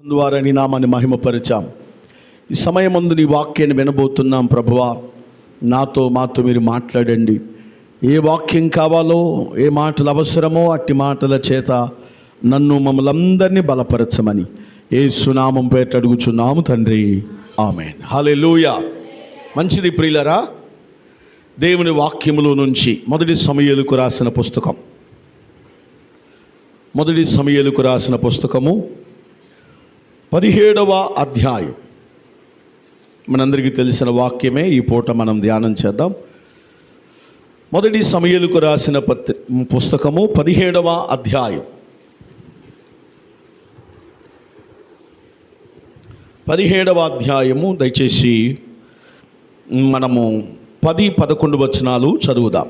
ద్వారా నీ నామాన్ని మహిమపరిచాం. ఈ సమయమందు నీ వాక్యాన్ని వినబోతున్నాం. ప్రభువా, మాతో మీరు మాట్లాడండి. ఏ వాక్యం కావాలో, ఏ మాటలు అవసరమో అట్టి మాటల చేత నన్ను మమ్మల్ందరినీ బలపరచమని యేసు నామం పేరిట అడుగుచున్నాము తండ్రి, ఆమేన్. హల్లెలూయా. మంచిది ప్రియులరా, దేవుని వాక్యములో నుంచి మొదటి సమూయేలుకు రాసిన పుస్తకము 17వ అధ్యాయం. మనందరికీ తెలిసిన వాక్యమే. ఈ పూట మనం ధ్యానం చేద్దాం. మొదటి సమూయేలుకు రాసిన పుస్తకము 17వ అధ్యాయం. 17వ అధ్యాయము దయచేసి మనము 10-11 వచనాలు చదువుదాం.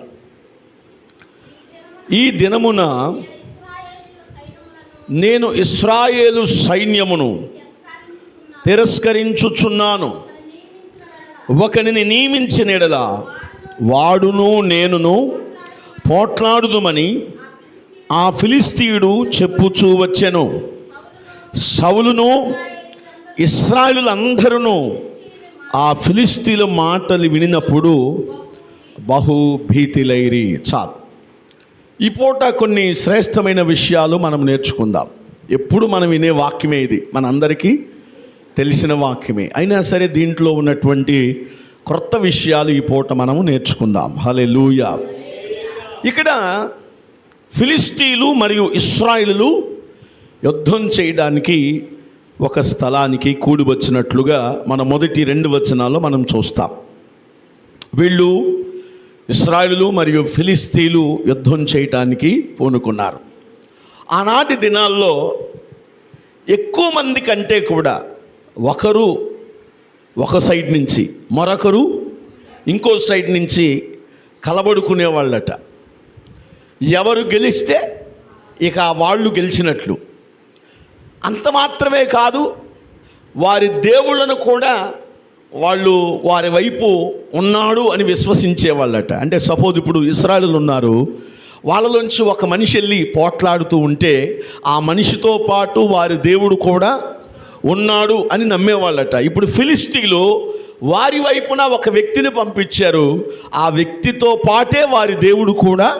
ఈ దినమున నేను ఇశ్రాయేలు సైన్యమును తిరస్కరించుచున్నాను. ఒకనిని నియమించిన యెడల వాడును నేనును పోట్లాడుదుమని ఆ ఫిలిస్తీయుడు చెప్పుచూ వచ్చెను. సౌలును ఇశ్రాయేలులందరూ ఆ ఫిలిస్తీయుల మాటలు వినినప్పుడు బహుభీతిలైరి. చాలు. ఈ పూట కొన్ని శ్రేష్టమైన విషయాలు మనం నేర్చుకుందాం. ఎప్పుడు మనం వినే వాక్యమే ఇది, మనందరికీ తెలిసిన వాక్యమే. అయినా సరే దీంట్లో ఉన్నటువంటి క్రొత్త విషయాలు ఈ పూట మనము నేర్చుకుందాం. హల్లెలూయా. ఇక్కడ ఫిలిస్తీయులు మరియు ఇశ్రాయేలు యుద్ధం చేయడానికి ఒక స్థలానికి కూడి వచ్చినట్లుగా మన మొదటి 2 వచనాల్లో మనం చూస్తాం. వీళ్ళు ఇశ్రాయేలు మరియు ఫిలిస్తీయులు యుద్ధం చేయటానికి పూనుకున్నారు. ఆనాటి దినాల్లో ఎక్కువ మంది కంటే కూడా ఒకరు ఒక సైడ్ నుంచి, మరొకరు ఇంకో సైడ్ నుంచి కలబడుకునేవాళ్ళట. ఎవరు గెలిస్తే ఇక వాళ్ళు గెలిచినట్లు. అంత మాత్రమే కాదు, వారి దేవుళ్ళను కూడా వాళ్ళు వారి వైపు ఉన్నాడు అని విశ్వసించేవాళ్ళట. అంటే సపోజ్ ఇప్పుడు ఇశ్రాయేలు ఉన్నారు, వాళ్ళలోంచి ఒక మనిషి వెళ్ళి పోట్లాడుతూ ఉంటే ఆ మనిషితో పాటు వారి దేవుడు కూడా ఉన్నాడు అని నమ్మేవాళ్ళట. ఇప్పుడు ఫిలిస్తీయులు వారి వైపున ఒక వ్యక్తిని పంపించారు. ఆ వ్యక్తితో పాటే వారి దేవుడు కూడా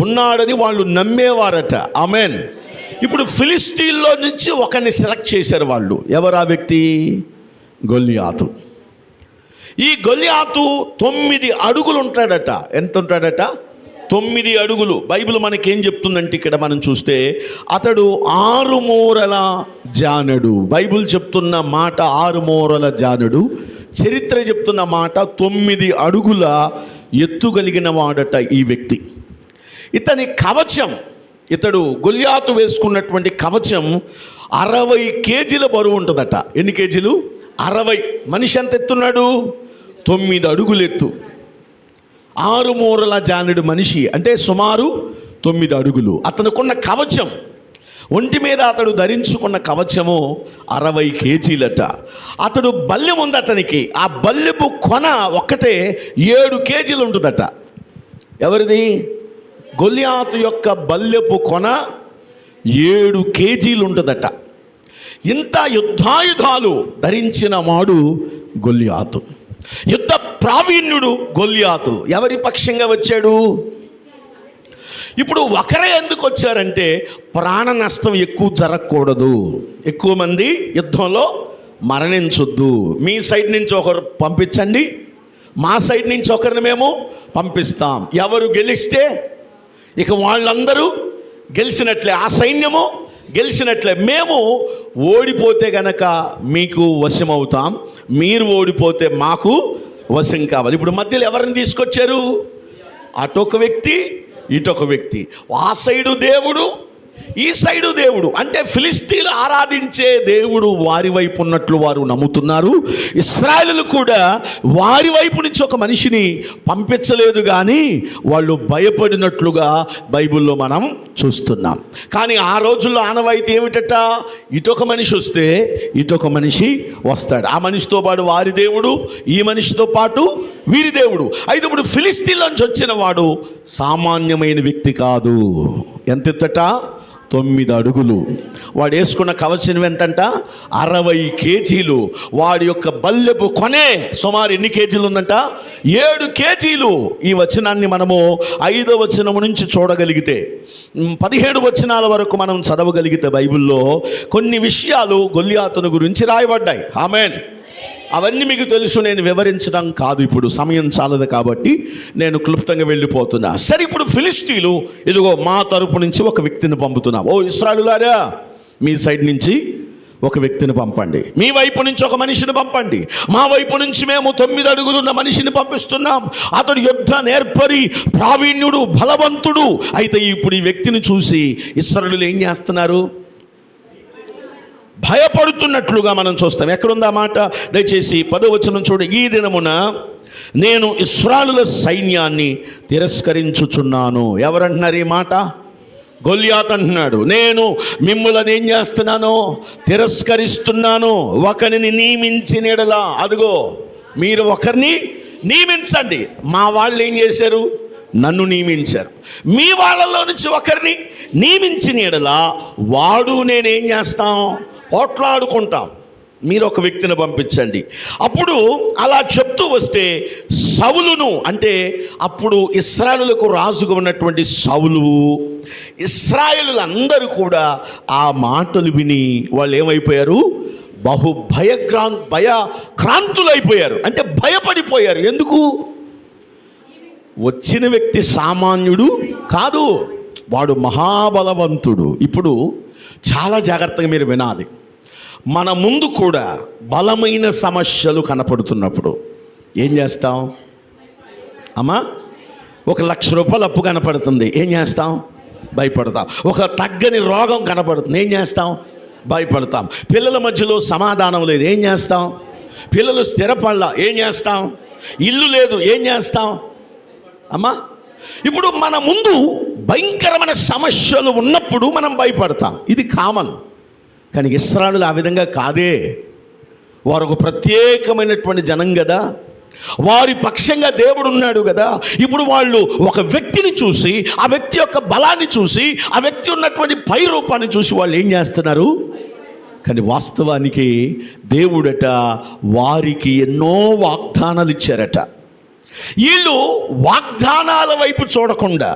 ఉన్నాడని వాళ్ళు నమ్మేవారట. ఆమేన్. ఇప్పుడు ఫిలిస్తీన్లో నుంచి ఒకరిని సెలెక్ట్ చేశారు వాళ్ళు. ఎవరు ఆ వ్యక్తి? గొల్యాతు. ఈ గొల్యాతు 9 అడుగులు ఉంటాడట. ఎంత ఉంటాడట? 9 అడుగులు. బైబిల్ మనకేం చెప్తుందంటే ఇక్కడ మనం చూస్తే అతడు 6 మూరల జానడు. బైబిల్ చెప్తున్న మాట 6 మూరల జానడు. చరిత్ర చెప్తున్న మాట 9 అడుగుల ఎత్తు కలిగిన వాడట ఈ వ్యక్తి. ఇతని కవచం, ఇతడు గొల్యాతు వేసుకున్నటువంటి కవచం 60 కేజీల బరువు ఉంటుందట. ఎన్ని కేజీలు? 60. మనిషి ఎంత ఎత్తున్నాడు? 9 అడుగులు ఎత్తు. 6 మూరల జానుడు మనిషి అంటే సుమారు 9 అడుగులు. అతనుకున్న కవచం, ఒంటి మీద అతడు ధరించుకున్న కవచము 60 కేజీలట. అతడు బల్లెం ఉంది అతనికి. ఆ బల్లెపు కొన ఒక్కటే 7 కేజీలు ఉంటుందట. ఎవరిది? గొల్యాతు యొక్క బల్లెపు కొన 7 కేజీలు ఉంటుందట. ఇంత యుద్ధాయుధాలు ధరించిన వాడు గొల్యాతు. యుద్ధ ప్రావీణ్యుడు గొల్యాతు. ఎవరి పక్షంగా వచ్చాడు? ఇప్పుడు ఒకరే ఎందుకు వచ్చారంటే ప్రాణ నష్టం ఎక్కువ జరగకూడదు, ఎక్కువ మంది యుద్ధంలో మరణించొద్దు. మీ సైడ్ నుంచి ఒకరు పంపించండి, మా సైడ్ నుంచి ఒకరిని మేము పంపిస్తాం. ఎవరు గెలిస్తే ఇక వాళ్ళందరూ గెలిచినట్లే, ఆ సైన్యము గెలిచినట్లే. మేము ఓడిపోతే గనక మీకు వశమవుతాం, మీరు ఓడిపోతే మాకు వశం కావాలి. ఇప్పుడు మధ్యలో ఎవరిని తీసుకొచ్చారు? అటొక వ్యక్తి, ఇటొక వ్యక్తి. ఆ సైడు దేవుడు, ఈ సైడు దేవుడు. అంటే ఫిలిస్తీన్లు ఆరాధించే దేవుడు వారి వైపు ఉన్నట్లు వారు నమ్ముతున్నారు. ఇశ్రాయేలు కూడా వారి వైపు నుంచి ఒక మనిషిని పంపించలేదు, కానీ వాళ్ళు భయపడినట్లుగా బైబిల్లో మనం చూస్తున్నాం. కానీ ఆ రోజుల్లో ఆనవాయితీ ఏమిటట? ఇటొక మనిషి వస్తే ఇటొక మనిషి వస్తాడు. ఆ మనిషితో పాటు వారి దేవుడు, ఈ మనిషితో పాటు వీరి దేవుడు. అయితే ఇప్పుడు ఫిలిస్తీన్ల నుంచి వచ్చిన వాడు సామాన్యమైన వ్యక్తి కాదు. ఎంత ఎత్తట? 9 అడుగులు. వాడు వేసుకున్న కవచం ఎంతంట? 60 కేజీలు. వాడి యొక్క బల్లెపు కొనే సుమారు ఎన్ని కేజీలు ఉందంట? 7 కేజీలు. ఈ వచనాన్ని మనము 5వ వచనం నుంచి చూడగలిగితే 17 వచనాల వరకు మనం చదవగలిగితే బైబిల్లో కొన్ని విషయాలు గొల్లియాతును గురించి రాయబడ్డాయి. ఆమేన్. అవన్నీ మీకు తెలుసు, నేను వివరించడం కాదు, ఇప్పుడు సమయం చాలదు కాబట్టి నేను క్లుప్తంగా వెళ్ళిపోతున్నా. సరే, ఇప్పుడు ఫిలిష్తీయులు ఇదిగో మా తరపు నుంచి ఒక వ్యక్తిని పంపుతున్నాం. ఓ ఇశ్రాయేలులారా, మీ సైడ్ నుంచి ఒక వ్యక్తిని పంపండి, మీ వైపు నుంచి ఒక మనిషిని పంపండి, మా వైపు నుంచి మేము 9 అడుగులున్న మనిషిని పంపిస్తున్నాం. అతడు యుద్ధ నేర్పరి, ప్రావీణ్యుడు, బలవంతుడు. అయితే ఇప్పుడు ఈ వ్యక్తిని చూసి ఇశ్రాయేలీయులు ఏం చేస్తున్నారు? భయపడుతున్నట్లుగా మనం చూస్తాం. ఎక్కడుందా మాట? దయచేసి 10వ వచనం చూడండి. ఈ దినమున నేను ఇశ్రాయేలుల సైన్యాన్ని తిరస్కరించుచున్నాను. ఎవరంటున్నారు ఈ మాట? గొల్లియాతు అంటున్నాడు. నేను మిమ్ములను ఏం చేస్తున్నాను? తిరస్కరిస్తున్నాను. ఒకరిని నియమించిన యెడల, అదిగో మీరు ఒకరిని నియమించండి. మా వాళ్ళు ఏం చేశారు? నన్ను నియమించారు. మీ వాళ్ళలో నుంచి ఒకరిని నియమించిన యెడల వాడు నేనేం చేస్తాం? పోట్లాడుకుంటాం. మీరు ఒక వ్యక్తిని పంపించండి. అప్పుడు అలా చెప్తూ వస్తే సౌలును, అంటే అప్పుడు ఇశ్రాయేలులకు రాజుగా ఉన్నటువంటి సౌలు, ఇశ్రాయేలులందరూ కూడా ఆ మాటలు విని వాళ్ళు ఏమైపోయారు? భయక్రాంతులైపోయారు. అంటే భయపడిపోయారు. ఎందుకు? వచ్చిన వ్యక్తి సామాన్యుడు కాదు, వాడు మహాబలవంతుడు. ఇప్పుడు చాలా జాగ్రత్తగా మీరు వినాలి. మన ముందు కూడా బలమైన సమస్యలు కనపడుతున్నప్పుడు ఏం చేస్తాం? అమ్మా, 1,00,000 రూపాయలు అప్పు కనపడుతుంది, ఏం చేస్తాం? భయపడతాం. ఒక తగ్గని రోగం కనపడుతుంది, ఏం చేస్తాం? భయపడతాం. పిల్లల మధ్యలో సమాధానం లేదు, ఏం చేస్తాం? పిల్లలు స్థిరపడలా, ఏం చేస్తాం? ఇల్లు లేదు, ఏం చేస్తాం? అమ్మా, ఇప్పుడు మన ముందు భయంకరమైన సమస్యలు ఉన్నప్పుడు మనం భయపడతాం. ఇది కామన్. కానీ ఇశ్రాయేలు ఆ విధంగా కాదే. వారు ఒక ప్రత్యేకమైనటువంటి జనం కదా, వారి పక్షంగా దేవుడు ఉన్నాడు కదా. ఇప్పుడు వాళ్ళు ఒక వ్యక్తిని చూసి, ఆ వ్యక్తి యొక్క బలాన్ని చూసి, ఆ వ్యక్తి ఉన్నటువంటి పై రూపాన్ని చూసి వాళ్ళు ఏం చేస్తున్నారు? కానీ వాస్తవానికి దేవుడట వారికి ఎన్నో వాగ్దానాలు ఇచ్చారట. వీళ్ళు వాగ్దానాల వైపు చూడకుండా,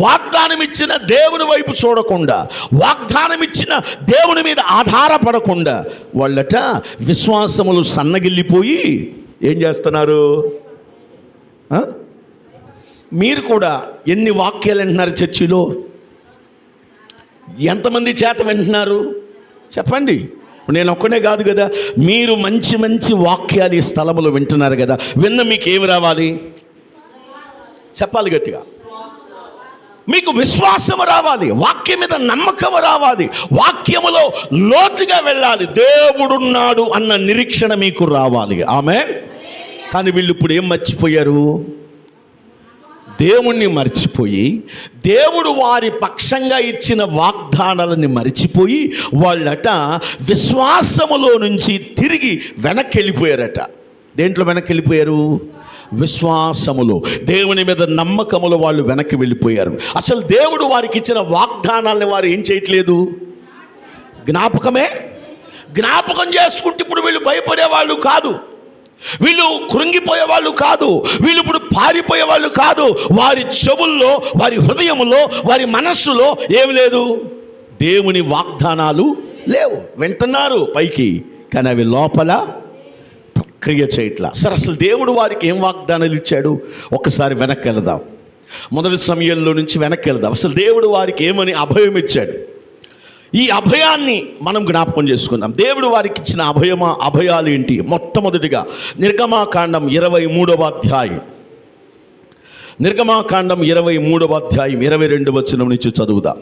వాగ్దానం ఇచ్చిన దేవుని వైపు చూడకుండా, వాగ్దానం ఇచ్చిన దేవుని మీద ఆధారపడకుండా వాళ్ళట విశ్వాసములు సన్నగిల్లిపోయి ఏం చేస్తున్నారు? మీరు కూడా ఎన్ని వాక్యాలు వింటున్నారు చర్చిలో? ఎంతమంది చేత వింటున్నారు చెప్పండి. నేను ఒక్కనే కాదు కదా, మీరు మంచి మంచి వాక్యాలు ఈ స్థలంలో వింటున్నారు కదా. విన్న మీకు ఏమి రావాలి? చెప్పాలి గట్టిగా. మీకు విశ్వాసము రావాలి, వాక్యం మీద నమ్మకం రావాలి, వాక్యములో లోతుగా వెళ్ళాలి, దేవుడున్నాడు అన్న నిరీక్షణ మీకు రావాలి. ఆమేన్. కానీ వీళ్ళు ఇప్పుడు ఏం మర్చిపోయారు? దేవుణ్ణి మర్చిపోయి, దేవుడు వారి పక్షంగా ఇచ్చిన వాగ్దానాలని మర్చిపోయి వాళ్ళట విశ్వాసములో నుంచి తిరిగి వెనక్కి వెళ్ళిపోయారట. దేంట్లో వెనక్కి వెళ్ళిపోయారు? విశ్వాసములో, దేవుని మీద నమ్మకములో వాళ్ళు వెనక్కి వెళ్ళిపోయారు. అసలు దేవుడు వారికి ఇచ్చిన వాగ్దానాలని వారు ఏం చేయట్లేదు, జ్ఞాపకం చేసుకుంటే ఇప్పుడు వీళ్ళు భయపడేవాళ్ళు కాదు, వీళ్ళు కృంగిపోయే వాళ్ళు కాదు, వీళ్ళు ఇప్పుడు పారిపోయే వాళ్ళు కాదు. వారి చెవుల్లో, వారి హృదయములో, వారి మనస్సులో ఏమి లేదు? దేవుని వాగ్దానాలు లేవు. వింటున్నారు పైకి, కానీ అవి లోపల క్రియ చేయట్లా. సరే, అసలు దేవుడు వారికి ఏం వాగ్దానాలు ఇచ్చాడు? ఒక్కసారి వెనక్కి వెళదాం. మొదటి సమయంలో నుంచి వెనక్కి వెళదాం. అసలు దేవుడు వారికి ఏమని అభయం ఇచ్చాడు? ఈ అభయాన్ని మనం జ్ఞాపకం చేసుకుందాం. దేవుడు వారికి ఇచ్చిన అభయాలు ఏంటి? మొట్టమొదటిగా నిర్గమాకాండం 23వ అధ్యాయం, నిర్గమాకాండం 23వ అధ్యాయం 22వ వచనం నుంచి చదువుదాం.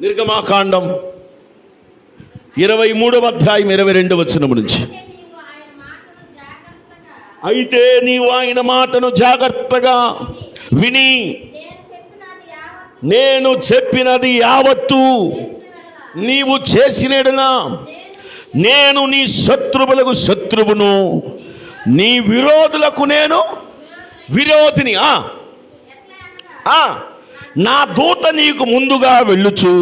నిర్గమాకాండం 23వ అధ్యాయం 22వ వచనం నుంచి. అయితే నీవు ఆయన మాటను జాగ్రత్తగా విని నేను చెప్పినది యావత్తు నీవు చేసినడనా నేను నీ శత్రువులకు శత్రువును, నీ విరోధులకు నేను విరోధిని. నా దూత నీకు ముందుగా వెళ్ళుచు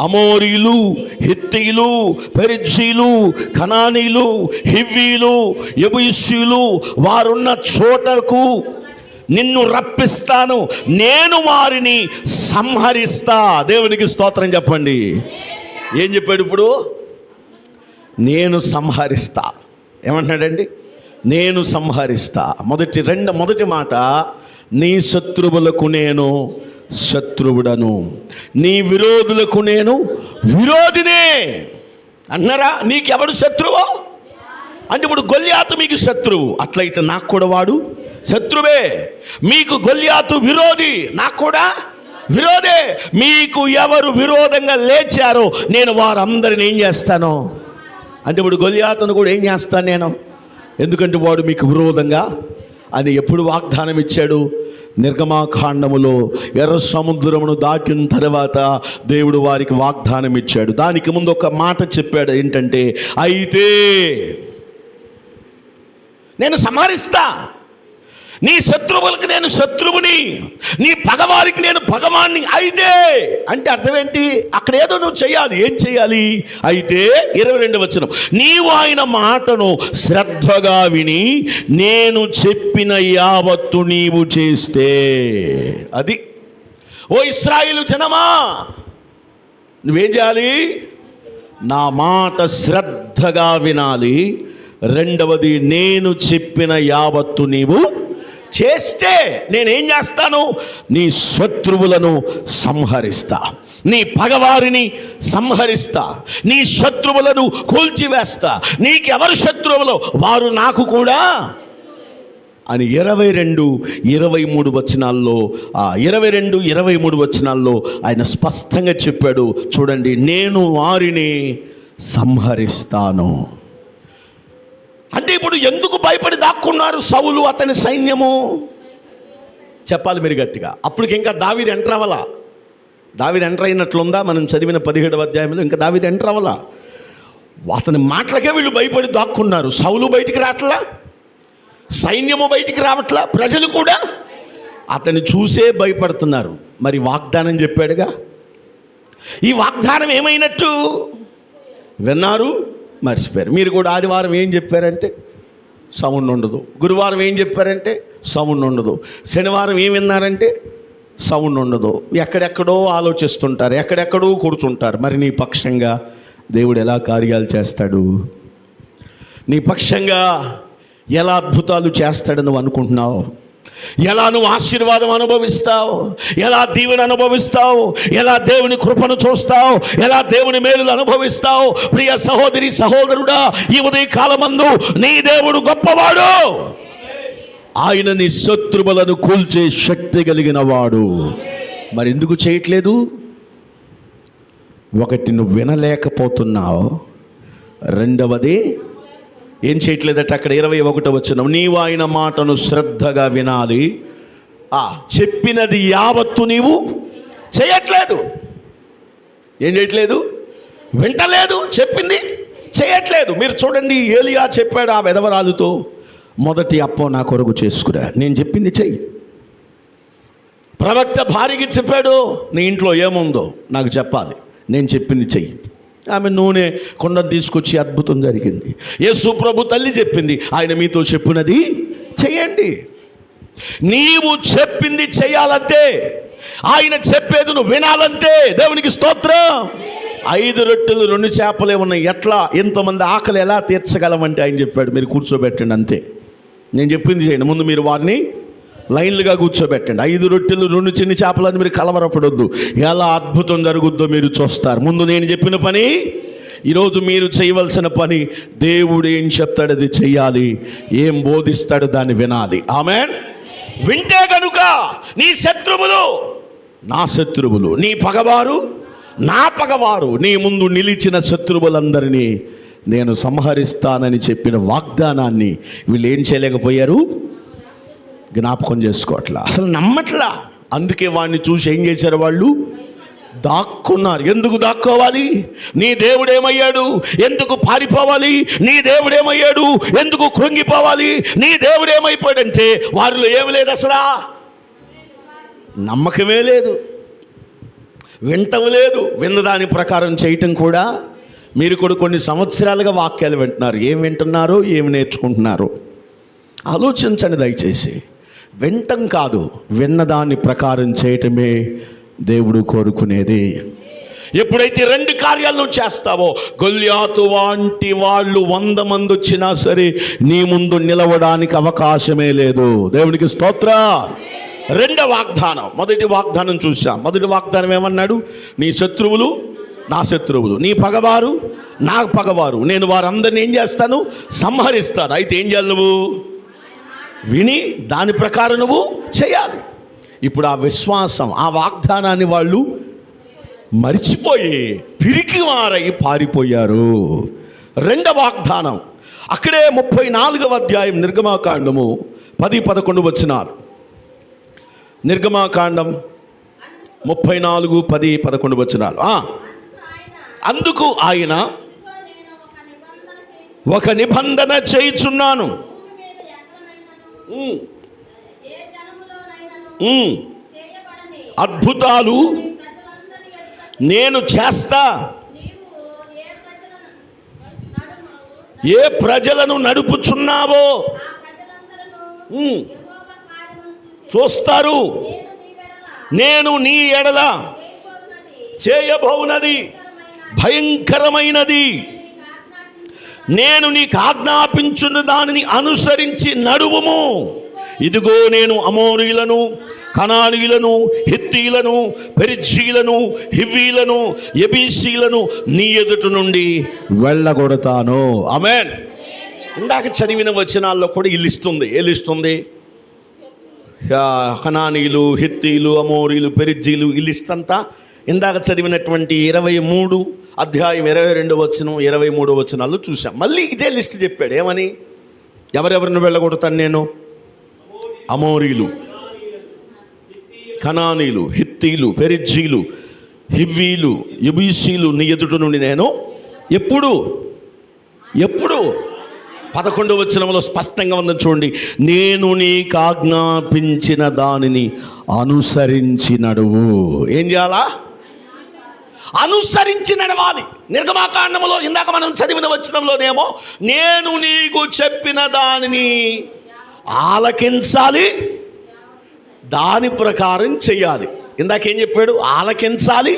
అమోరీలు, హిత్తీలు, పెరిజ్జీలు, కనానీలు, హివ్వీలు, యెబూసీయులు వారున్న చోటకు నిన్ను రప్పిస్తాను, నేను వారిని సంహరిస్తా. దేవునికి స్తోత్రం చెప్పండి. ఏం చెప్పాడు ఇప్పుడు? నేను సంహరిస్తా. ఏమంటున్నాడండి? నేను సంహరిస్తా. మొదటి మాట, నీ శత్రువులకు నేను శత్రువుడను, నీ విరోధులకు నేను విరోధినే అన్నారా? నీకెవడు శత్రువు అంటే ఇప్పుడు గొల్యాతు మీకు శత్రువు, అట్లయితే నాకు కూడా వాడు శత్రువే. మీకు గొల్యాతు విరోధి, నాకు కూడా విరోధే. మీకు ఎవరు విరోధంగా లేచారో నేను వారందరిని ఏం చేస్తాను అంటే ఇప్పుడు గొల్యాతును కూడా ఏం చేస్తాను నేను, ఎందుకంటే వాడు మీకు విరోధంగా అని ఎప్పుడు వాగ్దానం ఇచ్చాడు? నిర్గమాకాండములో ఎర్ర సముద్రమును దాటిన తర్వాత దేవుడు వారికి వాగ్దానం ఇచ్చాడు. దానికి ముందు ఒక మాట చెప్పాడు, ఏంటంటే అయితే నేను సంహరిస్తా, నీ శత్రువులకు నేను శత్రువుని, నీ పగవారికి నేను పగవాన్ని. అయితే అంటే అర్థం ఏంటి? అక్కడ ఏదో నువ్వు చేయాలి. ఏం చేయాలి? అయితే 22వ వచనం, నీవు ఆయన మాటను శ్రద్ధగా విని నేను చెప్పిన యావత్తు నీవు చేస్తే. అది ఓ ఇశ్రాయేలు జనమా, నువ్వేం చేయాలి? నా మాట శ్రద్ధగా వినాలి. రెండవది, నేను చెప్పిన యావత్తు నీవు చేస్తే నేనేం చేస్తాను? నీ శత్రువులను సంహరిస్తా, నీ పగవారిని సంహరిస్తా, నీ శత్రువులను కూల్చివేస్తా. నీకెవరు శత్రువులు వారు నాకు కూడా అని 22, 23 వచనాల్లో 22, 23 వచనాల్లో ఆయన స్పష్టంగా చెప్పాడు. చూడండి, నేను వారిని సంహరిస్తాను అంటే ఇప్పుడు ఎందుకు భయపడి దాక్కున్నారు సౌలు అతని సైన్యము? చెప్పాలి మీరు గట్టిగా. అప్పటికి ఇంకా దావీదు ఎంటర్ అవ్వాలా. దావీదు ఎంటర్ అయినట్లుందా? మనం చదివిన 17వ అధ్యాయంలో ఇంకా దావీదు ఎంటర్ అవ్వాలా. అతని మాటలకే వీళ్ళు భయపడి దాక్కున్నారు. సౌలు బయటికి రావట్లా, సైన్యము బయటికి రావట్లా, ప్రజలు కూడా అతన్ని చూసే భయపడుతున్నారు. మరి వాగ్దానం చెప్పాడుగా, ఈ వాగ్దానం ఏమైనట్టు? విన్నారు, మర్చిపోయారు. మీరు కూడా ఆదివారం ఏం చెప్పారంటే సౌండ్ ఉండదు, గురువారం ఏం చెప్పారంటే సౌండ్ ఉండదు, శనివారం ఏం విన్నారంటే సౌండ్ ఉండదు. ఎక్కడెక్కడో ఆలోచిస్తుంటారు, ఎక్కడెక్కడో కూర్చుంటారు. మరి నీ పక్షంగా దేవుడు ఎలా కార్యాలు చేస్తాడు? నీ పక్షంగా ఎలా అద్భుతాలు చేస్తాడని నువ్వు అనుకుంటున్నావు? ఎలా నువ్వు ఆశీర్వాదం అనుభవిస్తావు? ఎలా దీవెన అనుభవిస్తావు? ఎలా దేవుని కృపను చూస్తావు? ఎలా దేవుని మేలులు అనుభవిస్తావు? ప్రియ సహోదరి సహోదరుడా, ఈ ఉదయ కాలమందు నీ దేవుడు గొప్పవాడు. ఆయన నీ శత్రువులను కూల్చే శక్తి కలిగిన వాడు. మరి ఎందుకు చేయట్లేదు? ఒకటి, నువ్వు వినలేకపోతున్నావు. రెండవది ఏం చేయట్లేదట? అక్కడ 21వ వచనం, నీవు ఆయన మాటను శ్రద్ధగా వినాలి, చెప్పినది యావత్తు నీవు చేయట్లేదు. ఏం చేయట్లేదు? వింటలేదు, చెప్పింది చేయట్లేదు. మీరు చూడండి, ఏలియా చెప్పాడు ఆ వెధవరాజుతో, మొదటి అప్పం నా కొరకు చేసుకురా, నేను చెప్పింది చెయ్యి. ప్రవక్త భార్యకి చెప్పాడు, నీ ఇంట్లో ఏముందో నాకు చెప్పాలి, నేను చెప్పింది చెయ్యి. ఆమె నూనె కొండను తీసుకొచ్చి అద్భుతం జరిగింది. యేసు ప్రభు తల్లి చెప్పింది, ఆయన మీతో చెప్పినది చెయ్యండి. నీవు చెప్పింది చెయ్యాలంతే, ఆయన చెప్పేది నువ్వు వినాలంతే. దేవునికి స్తోత్రం. 5 రొట్టెలు 2 చేపలే ఉన్నాయి, ఎట్లా ఇంతమంది ఆకలి ఎలా తీర్చగలమంటే ఆయన చెప్పాడు, మీరు కూర్చోబెట్టండి అంతే, నేను చెప్పింది చేయండి. ముందు మీరు వారిని లైన్లుగా కూర్చోబెట్టండి. 5 రొట్టెలు 2 చిన్న చేపలని మీరు కలవరపడొద్దు. ఎలా అద్భుతం జరుగుద్దో మీరు చూస్తారు. ముందు నేను చెప్పిన పని, ఈరోజు మీరు చేయవలసిన పని, దేవుడు ఏం చెప్తాడు అది చెయ్యాలి, ఏం బోధిస్తాడు దాన్ని వినాలి. ఆమేన్. వింటే కనుక నీ శత్రువులు నా శత్రువులు, నీ పగవారు నా పగవారు, నీ ముందు నిలిచిన శత్రువులందరినీ నేను సంహరిస్తానని చెప్పిన వాగ్దానాన్ని వీళ్ళు ఏం చేయలేకపోయారు? జ్ఞాపకం చేసుకోవట్లా, అసలు నమ్మట్లా. అందుకే వాడిని చూసి ఏం చేశారు? వాళ్ళు దాక్కున్నారు. ఎందుకు దాక్కోవాలి? నీ దేవుడేమయ్యాడు? ఎందుకు పారిపోవాలి? నీ దేవుడేమయ్యాడు? ఎందుకు కృంగిపోవాలి? నీ దేవుడేమైపోయాడంటే వారిలో ఏమి లేదు అసలు. నమ్మకమే లేదు, వింటం లేదు, విన్న దాని ప్రకారం చేయటం కూడా. మీరు కూడా కొన్ని సంవత్సరాలుగా వాక్యాలు వింటున్నారు. ఏం వింటున్నారు, ఏమి నేర్చుకుంటున్నారు ఆలోచించండి దయచేసి. వింటం కాదు, విన్నదాని ప్రకారం చేయటమే దేవుడు కోరుకునేది. ఎప్పుడైతే రెండు కార్యాలు నువ్వు చేస్తావో, గొల్యాతు వంటి వాళ్ళు 100 మంది వచ్చినా సరే నీ ముందు నిలవడానికి అవకాశమే లేదు. దేవునికి స్తోత్రం. రెండవ వాగ్దానం, మొదటి వాగ్దానం చూసాం. మొదటి వాగ్దానం ఏమన్నాడు? నీ శత్రువులు నా శత్రువులు, నీ పగవారు నా పగవారు, నేను వారందరిని ఏం చేస్తాను? సంహరిస్తాను. అయితే ఏం చేయాలి? నువ్వు విని దాని ప్రకారం నువ్వు చేయాలి. ఇప్పుడు ఆ విశ్వాసం, ఆ వాగ్దానాన్ని వాళ్ళు మరిచిపోయి పిరికి వారై పారిపోయారు. రెండవ వాగ్దానం అక్కడే 34వ అధ్యాయం నిర్గమాకాండము 10-11 వచనాలు. నిర్గమాకాండం 34, 10, 11 వచనాలు. అందుకు ఆయన ఒక నిబంధన చేయుచున్నాను, అద్భుతాలు నేను చేస్తా, ఏ ప్రజలను నడుపుచున్నావో చూస్తారు. నేను నీ ఎడల చేయబోవునది భయంకరమైనది, నేను నీకు ఆజ్ఞాపించున్న దానిని అనుసరించి నడువుము. ఇదిగో నేను అమోరీయులను, కనానీయులను, హిత్తీయులను, పెరిజ్జీయులను, హివ్వీయులను, యెబూసీయులను నీ ఎదుట నుండి వెళ్ళగొడతాను. ఆమేన్. ఇందాక చదివిన వచనాల్లో కూడా ఈ లిస్ట్ ఉంది. ఏ లిస్ట్ ఉంది? కనానీయులు, హిత్తీయులు, అమోరీయులు, పెరిజ్జీయులు, ఈ లిస్ట్ అంతా ఇందాక చదివినటువంటి 23 అధ్యాయం 22 వచనం 23 వచనాల్లో చూసాం. మళ్ళీ ఇదే లిస్ట్ చెప్పాడు. ఏమని? ఎవరెవరిని వెళ్ళగొడతాను నేను? అమోరీయులు, కనానీయులు, హిత్తీయులు, పెరిజ్జీయులు, హివ్వీలు, యెబూసీయులు నీ ఎదుట నుండి నేను ఎప్పుడు 11వ వచనంలో స్పష్టంగా ఉందని చూడండి. నేను నీకు ఆజ్ఞాపించిన దానిని అనుసరించి నడువు. ఏం చేయాలా? అనుసరించి నడవాలి. నిర్గమాకాండములో ఇందాక మనం చదివిన వచనంలోనేమో నేను నీకు చెప్పిన దానిని ఆలకించాలి, దాని ప్రకారం చెయ్యాలి. ఇందాకేం చెప్పాడు? ఆలకించాలి.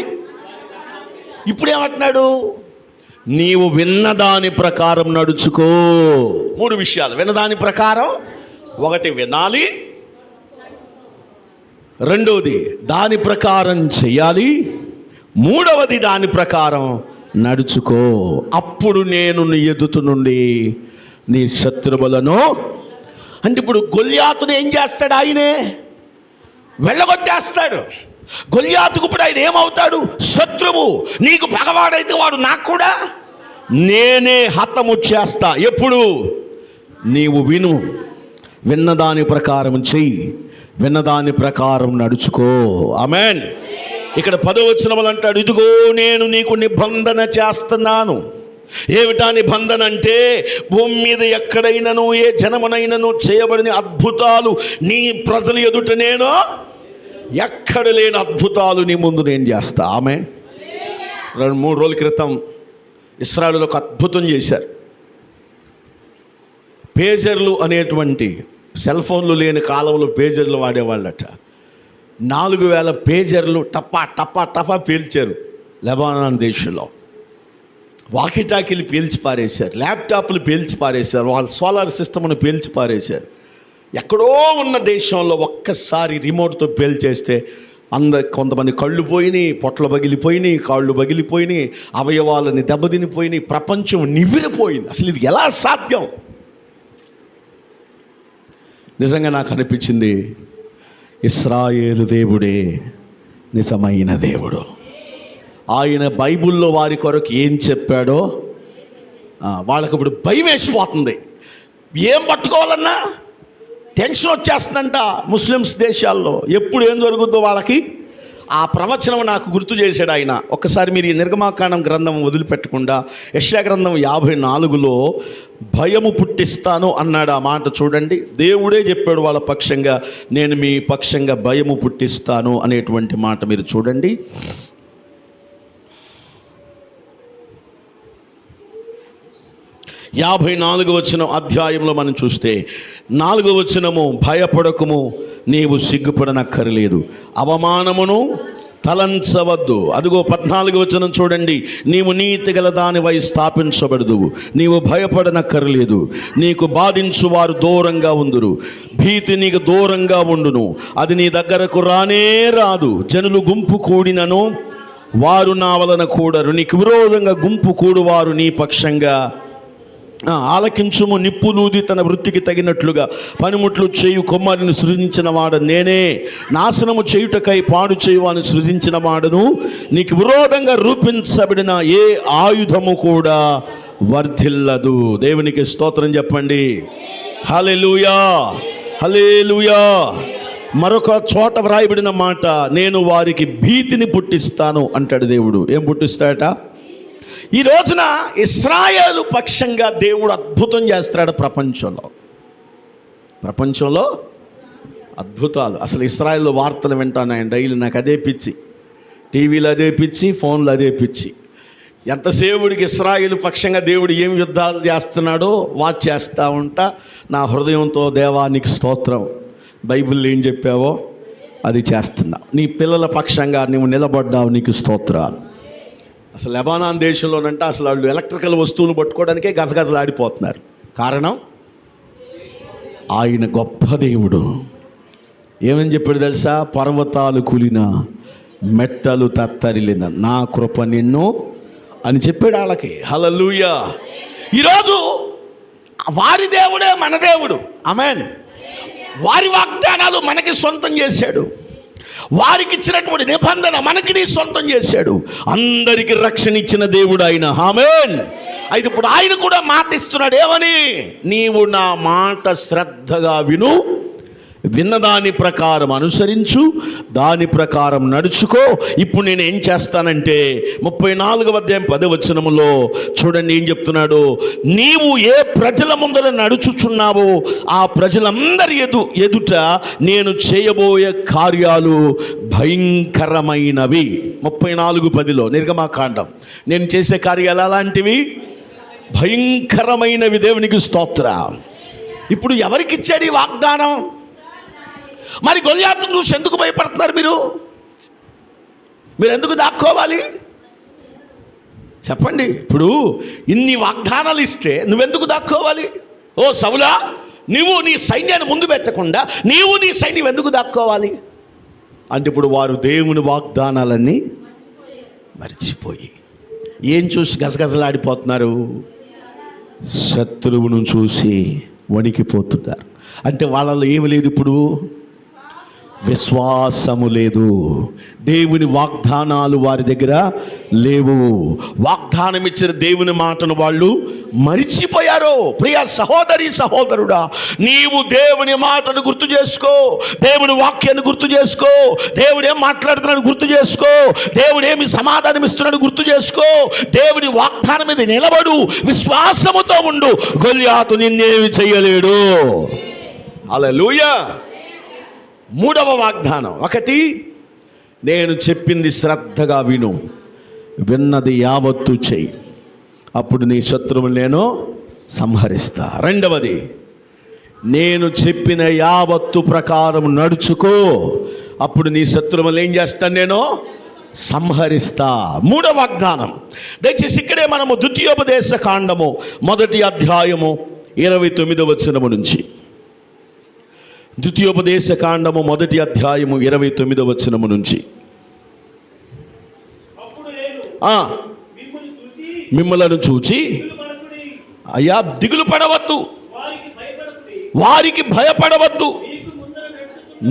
ఇప్పుడు ఏమంటున్నాడు? నీవు విన్నదాని ప్రకారం నడుచుకో. 3 విషయాలు. విన్నదాని ప్రకారం, ఒకటి వినాలి, రెండవది దాని ప్రకారం చెయ్యాలి, మూడవది దాని ప్రకారం నడుచుకో. అప్పుడు నేను నీ ఎదుట నుండి నీ శత్రువులను, అంటే ఇప్పుడు గొల్యాతుని ఏం చేస్తాడు? ఆయనే వెళ్ళగొట్టేస్తాడు. గొల్యాతుకు ఇప్పుడు ఆయన ఏమవుతాడు? శత్రువు. నీకు పగవాడైతే వాడు నాకు కూడా నేనే హతము చేస్తా. ఎప్పుడు? నీవు విన్నదాని ప్రకారం చెయ్యి, విన్నదాని ప్రకారం నడుచుకో. ఆమేన్. ఇక్కడ 10వ వచనములు అంటాడు, ఇదిగో నేను నీకు నిబంధన చేస్తున్నాను. ఏమిటా నిబంధన అంటే, భూమి మీద ఎక్కడైనాను ఏ జనమునైనాను చేయబడిన అద్భుతాలు నీ ప్రజల ఎదుట నేను ఎక్కడ లేని అద్భుతాలు నీ ముందు నేను చేస్తా. ఆమేన్. 2-3 రోజుల క్రితం ఇశ్రాయేలులో ఒక అద్భుతం చేశారు. పేజర్లు అనేటువంటి సెల్ ఫోన్లు లేని కాలంలో పేజర్లు వాడేవాళ్ళట. 4000 పేజర్లు టపా టపా టపా పేల్చారు లెబానాన్ దేశంలో. వాకిటాకీలు పేల్చి పారేశారు, ల్యాప్టాప్లు పేల్చి పారేశారు, వాళ్ళ సోలార్ సిస్టమ్ను పేల్చి పారేశారు. ఎక్కడో ఉన్న దేశంలో ఒక్కసారి రిమోట్తో పేల్చేస్తే కొంతమంది కళ్ళు పోయినాయి, పొట్టలు పగిలిపోయినాయి, కాళ్ళు పగిలిపోయినాయి, అవయవాలని దెబ్బతినిపోయినాయి, ప్రపంచం నివ్విరిపోయింది. అసలు ఇది ఎలా సాధ్యం? నిజంగా నాకు అనిపించింది, ఇశ్రాయేలు దేవుడే నిజమైన దేవుడు. ఆయన బైబిల్లో వారి కొరకు ఏం చెప్పాడో వాళ్ళకి ఇప్పుడు భయం వేసిపోతుంది. ఏం పట్టుకోవాలన్నా టెన్షన్ వచ్చేస్తుందంట. ముస్లిమ్స్ దేశాల్లో ఎప్పుడు ఏం జరుగుతుందో వాళ్ళకి ఆ ప్రవచనం నాకు గుర్తు చేశాడు ఆయన. ఒక్కసారి మీరు ఈ నిర్గమాకాండం గ్రంథం వదిలిపెట్టకుండా యెషయా గ్రంథం 54లో భయము పుట్టిస్తాను అన్నాడు. ఆ మాట చూడండి, దేవుడే చెప్పాడు వాళ్ళ పక్షంగా, నేను మీ పక్షంగా భయము పుట్టిస్తాను అనేటువంటి మాట మీరు చూడండి. 54వ అధ్యాయంలో మనం చూస్తే 4వ వచనము, భయపడకుము, నీవు సిగ్గుపడనక్కర్లేదు, అవమానమును తలంచవద్దు. అదిగో 14వ వచనం చూడండి, నీవు నీతి గల దానివై స్థాపించబడదు, నీవు భయపడనక్కర్లేదు, నీకు బాధించు వారు దూరంగా ఉందురు, భీతి నీకు దూరంగా ఉండును, అది నీ దగ్గరకు రానే రాదు. జనులు గుంపు కూడినను వారు నా వలన కూడరు, నీకు విరోధంగా గుంపు కూడువారు నీ పక్షంగా ఆలకించుము. నిప్పులూది తన వృత్తికి తగినట్లుగా పనిముట్లు చేయు కొమ్మరిని సృజించిన వాడు నేనే, నాశనము చేయుటకై పాడు చేయువాని సృజించిన వాడును, నీకు విరోధంగా రూపించబడిన ఏ ఆయుధము కూడా వర్ధిల్లదు. దేవునికి స్తోత్రం చెప్పండి. హల్లెలూయా, హల్లెలూయా. మరొక చోట వ్రాయబడిన మాట, నేను వారికి భీతిని పుట్టిస్తాను అంటాడు దేవుడు. ఏం పుట్టిస్తాడట? ఈ రోజున ఇశ్రాయేలు పక్షంగా దేవుడు అద్భుతం చేస్తాడు ప్రపంచంలో అద్భుతాలు. అసలు ఇశ్రాయేలు వార్తలు వింటాను ఆయన డైలీ, నాకు అదే పిచ్చి. టీవీలో అదే పిచ్చి, ఫోన్లో అదే పిచ్చి. ఎంతసేపుడికి ఇశ్రాయేలు పక్షంగా దేవుడు ఏం యుద్ధాలు చేస్తున్నాడో వాచ్ చేస్తూ ఉంటా. నా హృదయంతో దేవానికి స్తోత్రం, బైబిల్లో ఏం చెప్పావో అది చేస్తున్నా. నీ పిల్లల పక్షంగా నువ్వు నిలబడ్డావు, నీకు స్తోత్రాలు. అసలు లెబానాన్ దేశంలోనంటే అసలు వాళ్ళు ఎలక్ట్రికల్ వస్తువులు పట్టుకోవడానికే గజగజలు ఆడిపోతున్నారు. కారణం, ఆయన గొప్ప దేవుడు. ఏమని చెప్పాడు తెలుసా? పర్వతాలు కూలిన, మెట్టలు తత్తరిలిన, నా కృప నిన్ను అని చెప్పాడు వాళ్ళకి. హల్లెలూయా. ఈరోజు వారి దేవుడే మన దేవుడు. ఆమేన్. వారి వాగ్దానాలు మనకి సొంతం చేశాడు, వారికి ఇచ్చినటువంటి నిబంధన మనకి నీ సొంతం చేశాడు. అందరికి రక్షణ ఇచ్చిన దేవుడు ఆయన. ఆమేన్. అయితే ఇప్పుడు ఆయన కూడా మాట ఇస్తున్నాడు. ఏమని? నీవు నా మాట శ్రద్ధగా విను, విన్నదాని ప్రకారం అనుసరించు, దాని ప్రకారం నడుచుకో. ఇప్పుడు నేను ఏం చేస్తానంటే 34వ అధ్యాయం 10వ వచనములో చూడండి ఏం చెప్తున్నాడు. నీవు ఏ ప్రజల ముందర నడుచుచున్నావో ఆ ప్రజలందరి ఎదుట నేను చేయబోయే కార్యాలు భయంకరమైనవి. 34:10లో నిర్గమాకాండం. నేను చేసే కార్యాలు అలాంటివి, భయంకరమైనవి. దేవునికి స్తోత్రం. ఇప్పుడు ఎవరికి ఇచ్చాడు ఈ వాగ్దానం? మరి గొల్యాతును చూసి ఎందుకు భయపడుతున్నారు మీరు ఎందుకు దాక్కోవాలి చెప్పండి? ఇప్పుడు ఇన్ని వాగ్దానాలు ఇస్తే నువ్వెందుకు దాక్కోవాలి? ఓ సౌలా, నీవు నీ సైన్యాన్ని ముందు పెట్టకుండా నీవు నీ సైన్యం ఎందుకు దాక్కోవాలి అంటే, ఇప్పుడు వారు దేవుని వాగ్దానాలన్నీ మర్చిపోయి ఏం చూసి గజగజలాడిపోతున్నారు? శత్రువును చూసి వణికిపోతున్నారు. అంటే వాళ్ళలో ఏమి లేదు, ఇప్పుడు విశ్వాసము లేదు. దేవుని వాగ్దానాలు వారి దగ్గర లేవు. వాగ్దానం ఇచ్చిన దేవుని మాటను వాళ్ళు మరిచిపోయారు. ప్రియ సహోదరి సహోదరుడా, నీవు దేవుని మాటను గుర్తు చేసుకో, దేవుని వాక్యాన్ని గుర్తు చేసుకో, దేవుడు ఏం మాట్లాడుతున్నాడు గుర్తు చేసుకో, దేవుడు ఏమి సమాధానం ఇస్తున్నాడు గుర్తు చేసుకో. దేవుని వాగ్దానం మీద నిలబడు, విశ్వాసముతో ఉండు. గొల్యాతు నిన్నేమి చెయ్యలేడు. హల్లెలూయా. 3వ వాగ్దానం, 1, నేను చెప్పింది శ్రద్ధగా విను, విన్నది యావత్తు చెయ్యి, అప్పుడు నీ శత్రువులు నేను సంహరిస్తా. 2వది, నేను చెప్పిన యావత్తు ప్రకారం నడుచుకో, అప్పుడు నీ శత్రువులు ఏం చేస్తాను? నేను సంహరిస్తా. 3వ వాగ్దానం. దయచేసి ఇక్కడే మనము ద్వితీయోపదేశ కాండము 1వ అధ్యాయము 29వ వచనము నుంచి, ద్వితీయోపదేశ కాండము 1వ అధ్యాయము 29వ వచనము నుంచి, మిమ్మలను చూచి అయ్యా దిగులు పడవద్దు, వారికి భయపడవద్దు,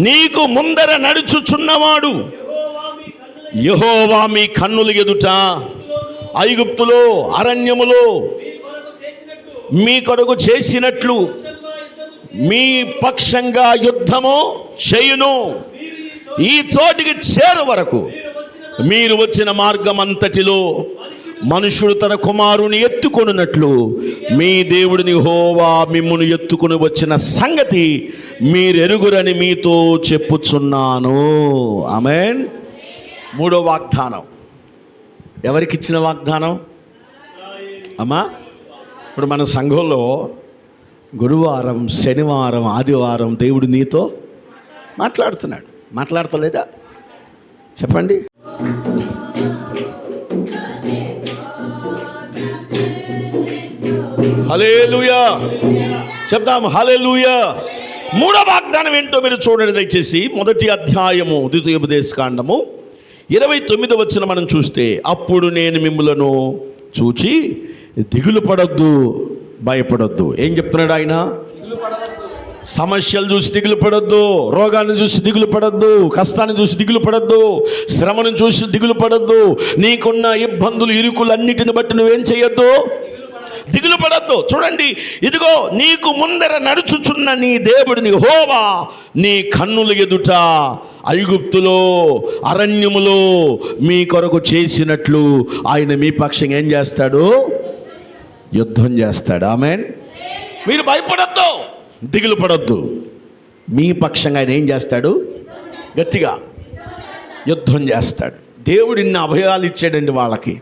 నీకు ముందర నడుచుచున్నవాడు యెహోవా మీ కన్నుల ఎదుట ఐగుప్తులో అరణ్యములో మీ కొరకు చేసినట్లు మీ పక్షంగా యుద్ధము చేయును. ఈ చోటికి చేరు వరకు మీరు వచ్చిన మార్గం అంతటిలో మనుషుడు తన కుమారుని ఎత్తుకొనున్నట్లు మీ దేవుడిని యెహోవా మిమ్మును ఎత్తుకుని వచ్చిన సంగతి మీరెరుగురని మీతో చెప్పుచున్నాను. ఆమేన్. మూడో వాగ్దానం ఎవరికిచ్చిన వాగ్దానం అమ్మా? ఇప్పుడు మన సంఘంలో గురువారం, శనివారం, ఆదివారం దేవుడు నీతో మాట్లాడుతున్నాడు. మాట్లాడతలేదా? చెప్పండి. హల్లెలూయా చెప్దాం. హల్లెలూయా. మూడో వాగ్దానం ఏంటో మీరు చూడండి దయచేసి. మొదటి అధ్యాయము ద్వితీయోపదేశకాండము 29వ వచనం మనం చూస్తే, అప్పుడు నేను మిమ్ములను చూచి దిగులు పడొద్దు, భయపడొద్దు. ఏం చెప్తున్నాడు ఆయన? సమస్యలు చూసి దిగులు పడొద్దు, రోగాన్ని చూసి దిగులు పడొద్దు, కష్టాన్ని చూసి దిగులు పడొద్దు, శ్రమను చూసి దిగులు పడొద్దు. నీకున్న ఇబ్బందులు, ఇరుకులు అన్నిటిని బట్టి నువ్వేం చేయొద్దు? దిగులు పడొద్దు. చూడండి, ఇదిగో నీకు ముందర నడుచుచున్న నీ దేవుడిని యెహోవా నీ కన్నుల ఎదుట ఐగుప్తులో, అరణ్యములో మీ కొరకు చేసినట్లు ఆయన మీ పక్షంగా ఏం చేస్తాడు? యుద్ధం చేస్తాడు. ఆమేన్. మీరు భయపడొద్దు, దిగులు పడొద్దు. మీ పక్షంగా ఆయన ఏం చేస్తాడు? గట్టిగా యుద్ధం చేస్తాడు. దేవుడు ఇన్ని అభయాలు ఇచ్చాడండి వాళ్ళకి.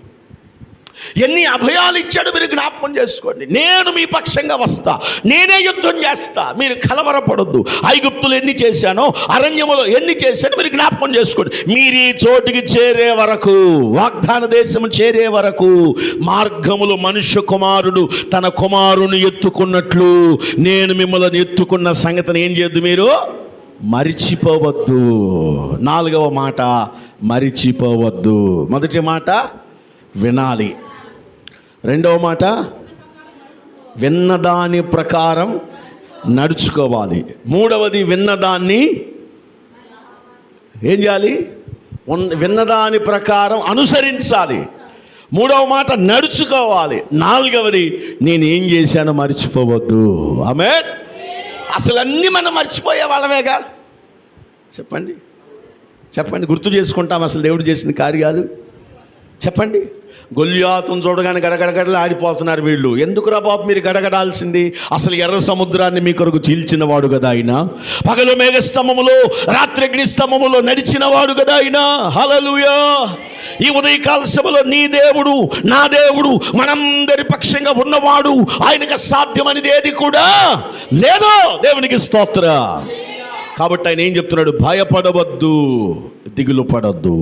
ఎన్ని అభయాలు ఇచ్చాడు మీరు జ్ఞాపకం చేసుకోండి. నేను మీ పక్షంగా వస్తా, నేనే యుద్ధం చేస్తా, మీరు కలవరపడొద్దు. ఐగుప్తులు ఎన్ని చేశానో, అరణ్యములో ఎన్ని చేశానో మీరు జ్ఞాపకం చేసుకోండి. మీరు ఈ చోటికి చేరే వరకు, వాగ్దాన దేశము చేరే వరకు, మార్గములు మనుష్య కుమారుడు తన కుమారుని ఎత్తుకున్నట్లు నేను మిమ్మల్ని ఎత్తుకున్న సంగతిని ఏం చేయొద్దు? మీరు మరిచిపోవద్దు. నాలుగవ మాట, మరిచిపోవద్దు. మొదటి మాట వినాలి. రెండవ మాట, విన్నదాని ప్రకారం నడుచుకోవాలి. మూడవది, విన్నదాన్ని ఏం చేయాలి? విన్నదాని ప్రకారం అనుసరించాలి. మూడవ మాట, నడుచుకోవాలి. నాలుగవది, నేనేం చేశానో మర్చిపోవద్దు. ఆమేన్. అసలు అన్నీ మనం మర్చిపోయే వాళ్ళమేగా. చెప్పండి చెప్పండి, గుర్తు చేసుకుంటాం అసలు దేవుడు చేసిన కార్యాలు. చెప్పండి. గొల్యాతును చూడగానే గడగడగడలు ఆడిపోతున్నారు వీళ్ళు. ఎందుకురా బాబు మీరు గడగడాల్సింది? అసలు ఎర్ర సముద్రాన్ని మీ కొరకు చీల్చిన వాడు కదా ఆయన. పగలు మేఘస్తంభములో, రాత్రి అగ్నిస్తంభములో నడిచిన వాడు కదా ఆయన. హల్లెలూయా. ఈ ఉదయకాల సభలో నీ దేవుడు, నా దేవుడు, మనందరి పక్షంగా ఉన్నవాడు. ఆయనకు సాధ్యమనేది ఏది కూడా లేదు. దేవునికి స్తోత్ర. కాబట్టి ఆయన ఏం చెప్తున్నాడు? భయపడవద్దు, దిగులు పడొద్దు.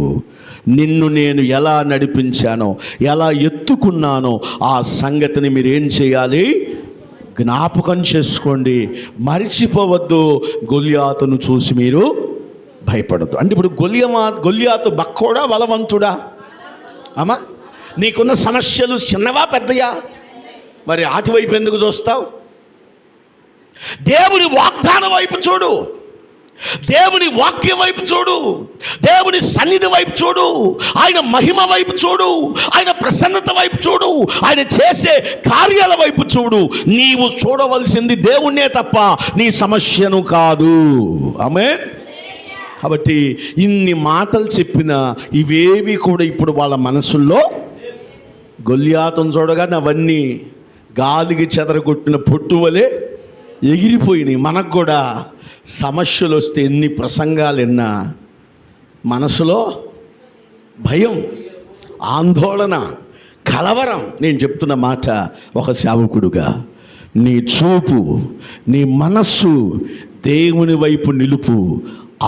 నిన్ను నేను ఎలా నడిపించానో, ఎలా ఎత్తుకున్నానో ఆ సంగతిని మీరు ఏం చేయాలి? జ్ఞాపకం చేసుకోండి, మరిచిపోవద్దు. గొల్యాతును చూసి మీరు భయపడద్దు. అంటే ఇప్పుడు గొల్యాతు బక్కోడా, బలవంతుడా? అమ్మా, నీకున్న సమస్యలు చిన్నవా పెద్దయా? మరి అటువైపు ఎందుకు చూస్తావు? దేవుని వాగ్దానం వైపు చూడు, దేవుని వాక్యం వైపు చూడు, దేవుని సన్నిధి వైపు చూడు, ఆయన మహిమ వైపు చూడు, ఆయన ప్రసన్నత వైపు చూడు, ఆయన చేసే కార్యాల వైపు చూడు. నీవు చూడవలసింది దేవుణ్ణే తప్ప నీ సమస్యను కాదు. ఆమేన్. కాబట్టి ఇన్ని మాటలు చెప్పిన ఇవేవి కూడా ఇప్పుడు వాళ్ళ మనసుల్లో గొల్యాతును చూడగానే అవన్నీ గాలికి చెదరగొట్టిన పొట్టు వలె ఎగిరిపోయినాయి. మనకు కూడా సమస్యలు వస్తే ఎన్ని ప్రసంగాలు విన్నా మనసులో భయం, ఆందోళన, కలవరం. నేను చెప్తున్న మాట ఒక సేవకుడుగా, నీ చూపు, నీ మనస్సు దేవుని వైపు నిలుపు.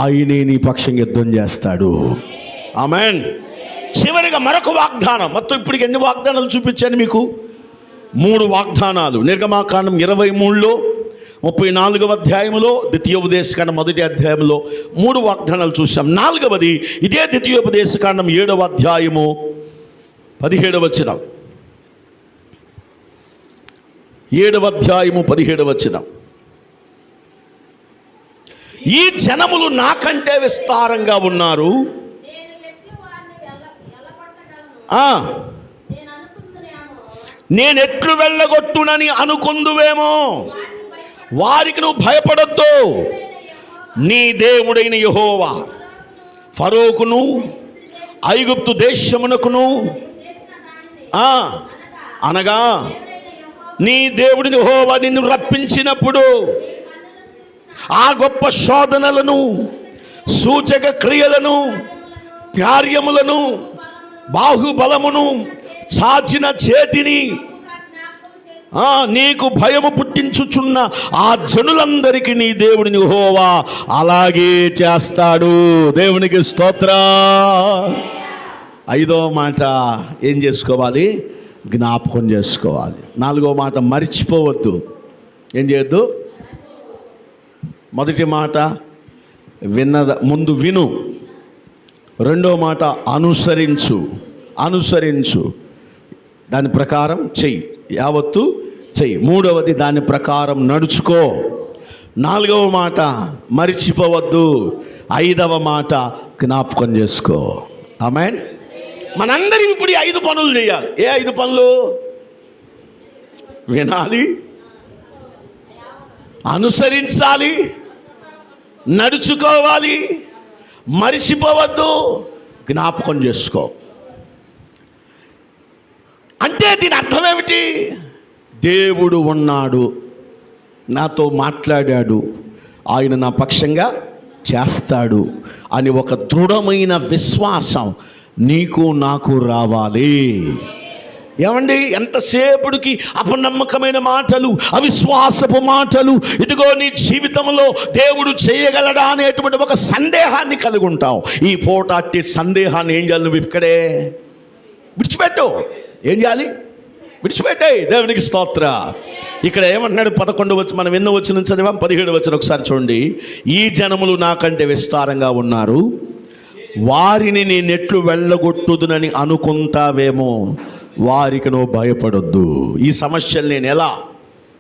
ఆయనే నీ పక్షంగా యుద్ధం చేస్తాడు. ఆమేన్. చివరిగా మరొక వాగ్దానం. మొత్తం ఇప్పటికి ఎన్ని వాగ్దానాలు చూపించాను మీకు? 3 వాగ్దానాలు. నిర్గమాకాండం 23లో, 34వ అధ్యాయంలో, ద్వితీయోపదేశకాండం 1వ అధ్యాయంలో 3 వాగ్దానాలు చూసాం. 4వది ఇదే ద్వితీయోపదేశకాండం 7వ అధ్యాయము 17వ వచనం. 7వ అధ్యాయము 17వ వచనం. ఈ జనములు నాకంటే విస్తారంగా ఉన్నారు, నేనెట్లు వెళ్ళగొట్టునని అనుకుందువేమో. వారికి నువ్వు భయపడొద్దు. నీ దేవుడైన యెహోవా ఫరోకును ఐగుప్తు దేశమునకును అనగా నీ దేవుడిని యెహోవా నిన్ను రప్పించినప్పుడు ఆ గొప్ప శోధనలను, సూచక క్రియలను, కార్యములను, బాహుబలమును, చాచిన చేతిని నీకు భయము పుట్టించుచున్న ఆ జనులందరికీ నీ దేవుడిని యెహోవా అలాగే చేస్తాడు. దేవునికి స్తోత్రం. 5వ మాట ఏం చేసుకోవాలి? జ్ఞాపకం చేసుకోవాలి. 4వ మాట మర్చిపోవద్దు. ఏం చేయొద్దు? మొదటి మాట ముందు విను. 2వ మాట అనుసరించు, దాని ప్రకారం చెయ్యి, యావత్తు చెయ్యి. 3వది దాని ప్రకారం నడుచుకో. 4వ మాట మరిచిపోవద్దు. 5వ మాట జ్ఞాపకం చేసుకో. ఆమేన్. మనందరం ఇప్పుడు ఈ 5 పనులు చేయాలి. ఏ 5 పనులు? వినాలి, అనుసరించాలి, నడుచుకోవాలి, మరిచిపోవద్దు, జ్ఞాపకం చేసుకో. అంటే దీని అర్థం ఏమిటి? దేవుడు ఉన్నాడు, నాతో మాట్లాడాడు, ఆయన నా పక్షంగా చేస్తాడు అని ఒక దృఢమైన విశ్వాసం నీకు నాకు రావాలి. ఏమండి, ఎంతసేపుడికి అపనమ్మకమైన మాటలు, అవిశ్వాసపు మాటలు, ఇదిగో నీ జీవితంలో దేవుడు చేయగలడా అనేటువంటి ఒక సందేహాన్ని కలిగి ఉంటావు. ఈ పూట అట్టి సందేహాన్ని ఏం చేయాలి? నువ్వు ఇక్కడే విడిచిపెట్టు. ఏం చేయాలి? విడిచిపెట్టాయి. దేవునికి స్తోత్ర. ఇక్కడ ఏమంటున్నాడు? 11వ వచనం, మనం ఎన్నో వచనం చదివాం? 17వ వచనం ఒకసారి చూడండి. ఈ జనములు నాకంటే విస్తారంగా ఉన్నారు, వారిని నేనెట్లు వెళ్ళగొట్టుదునని అనుకుంటావేమో, వారికి నువ్వు భయపడొద్దు. ఈ సమస్యలు నేను ఎలా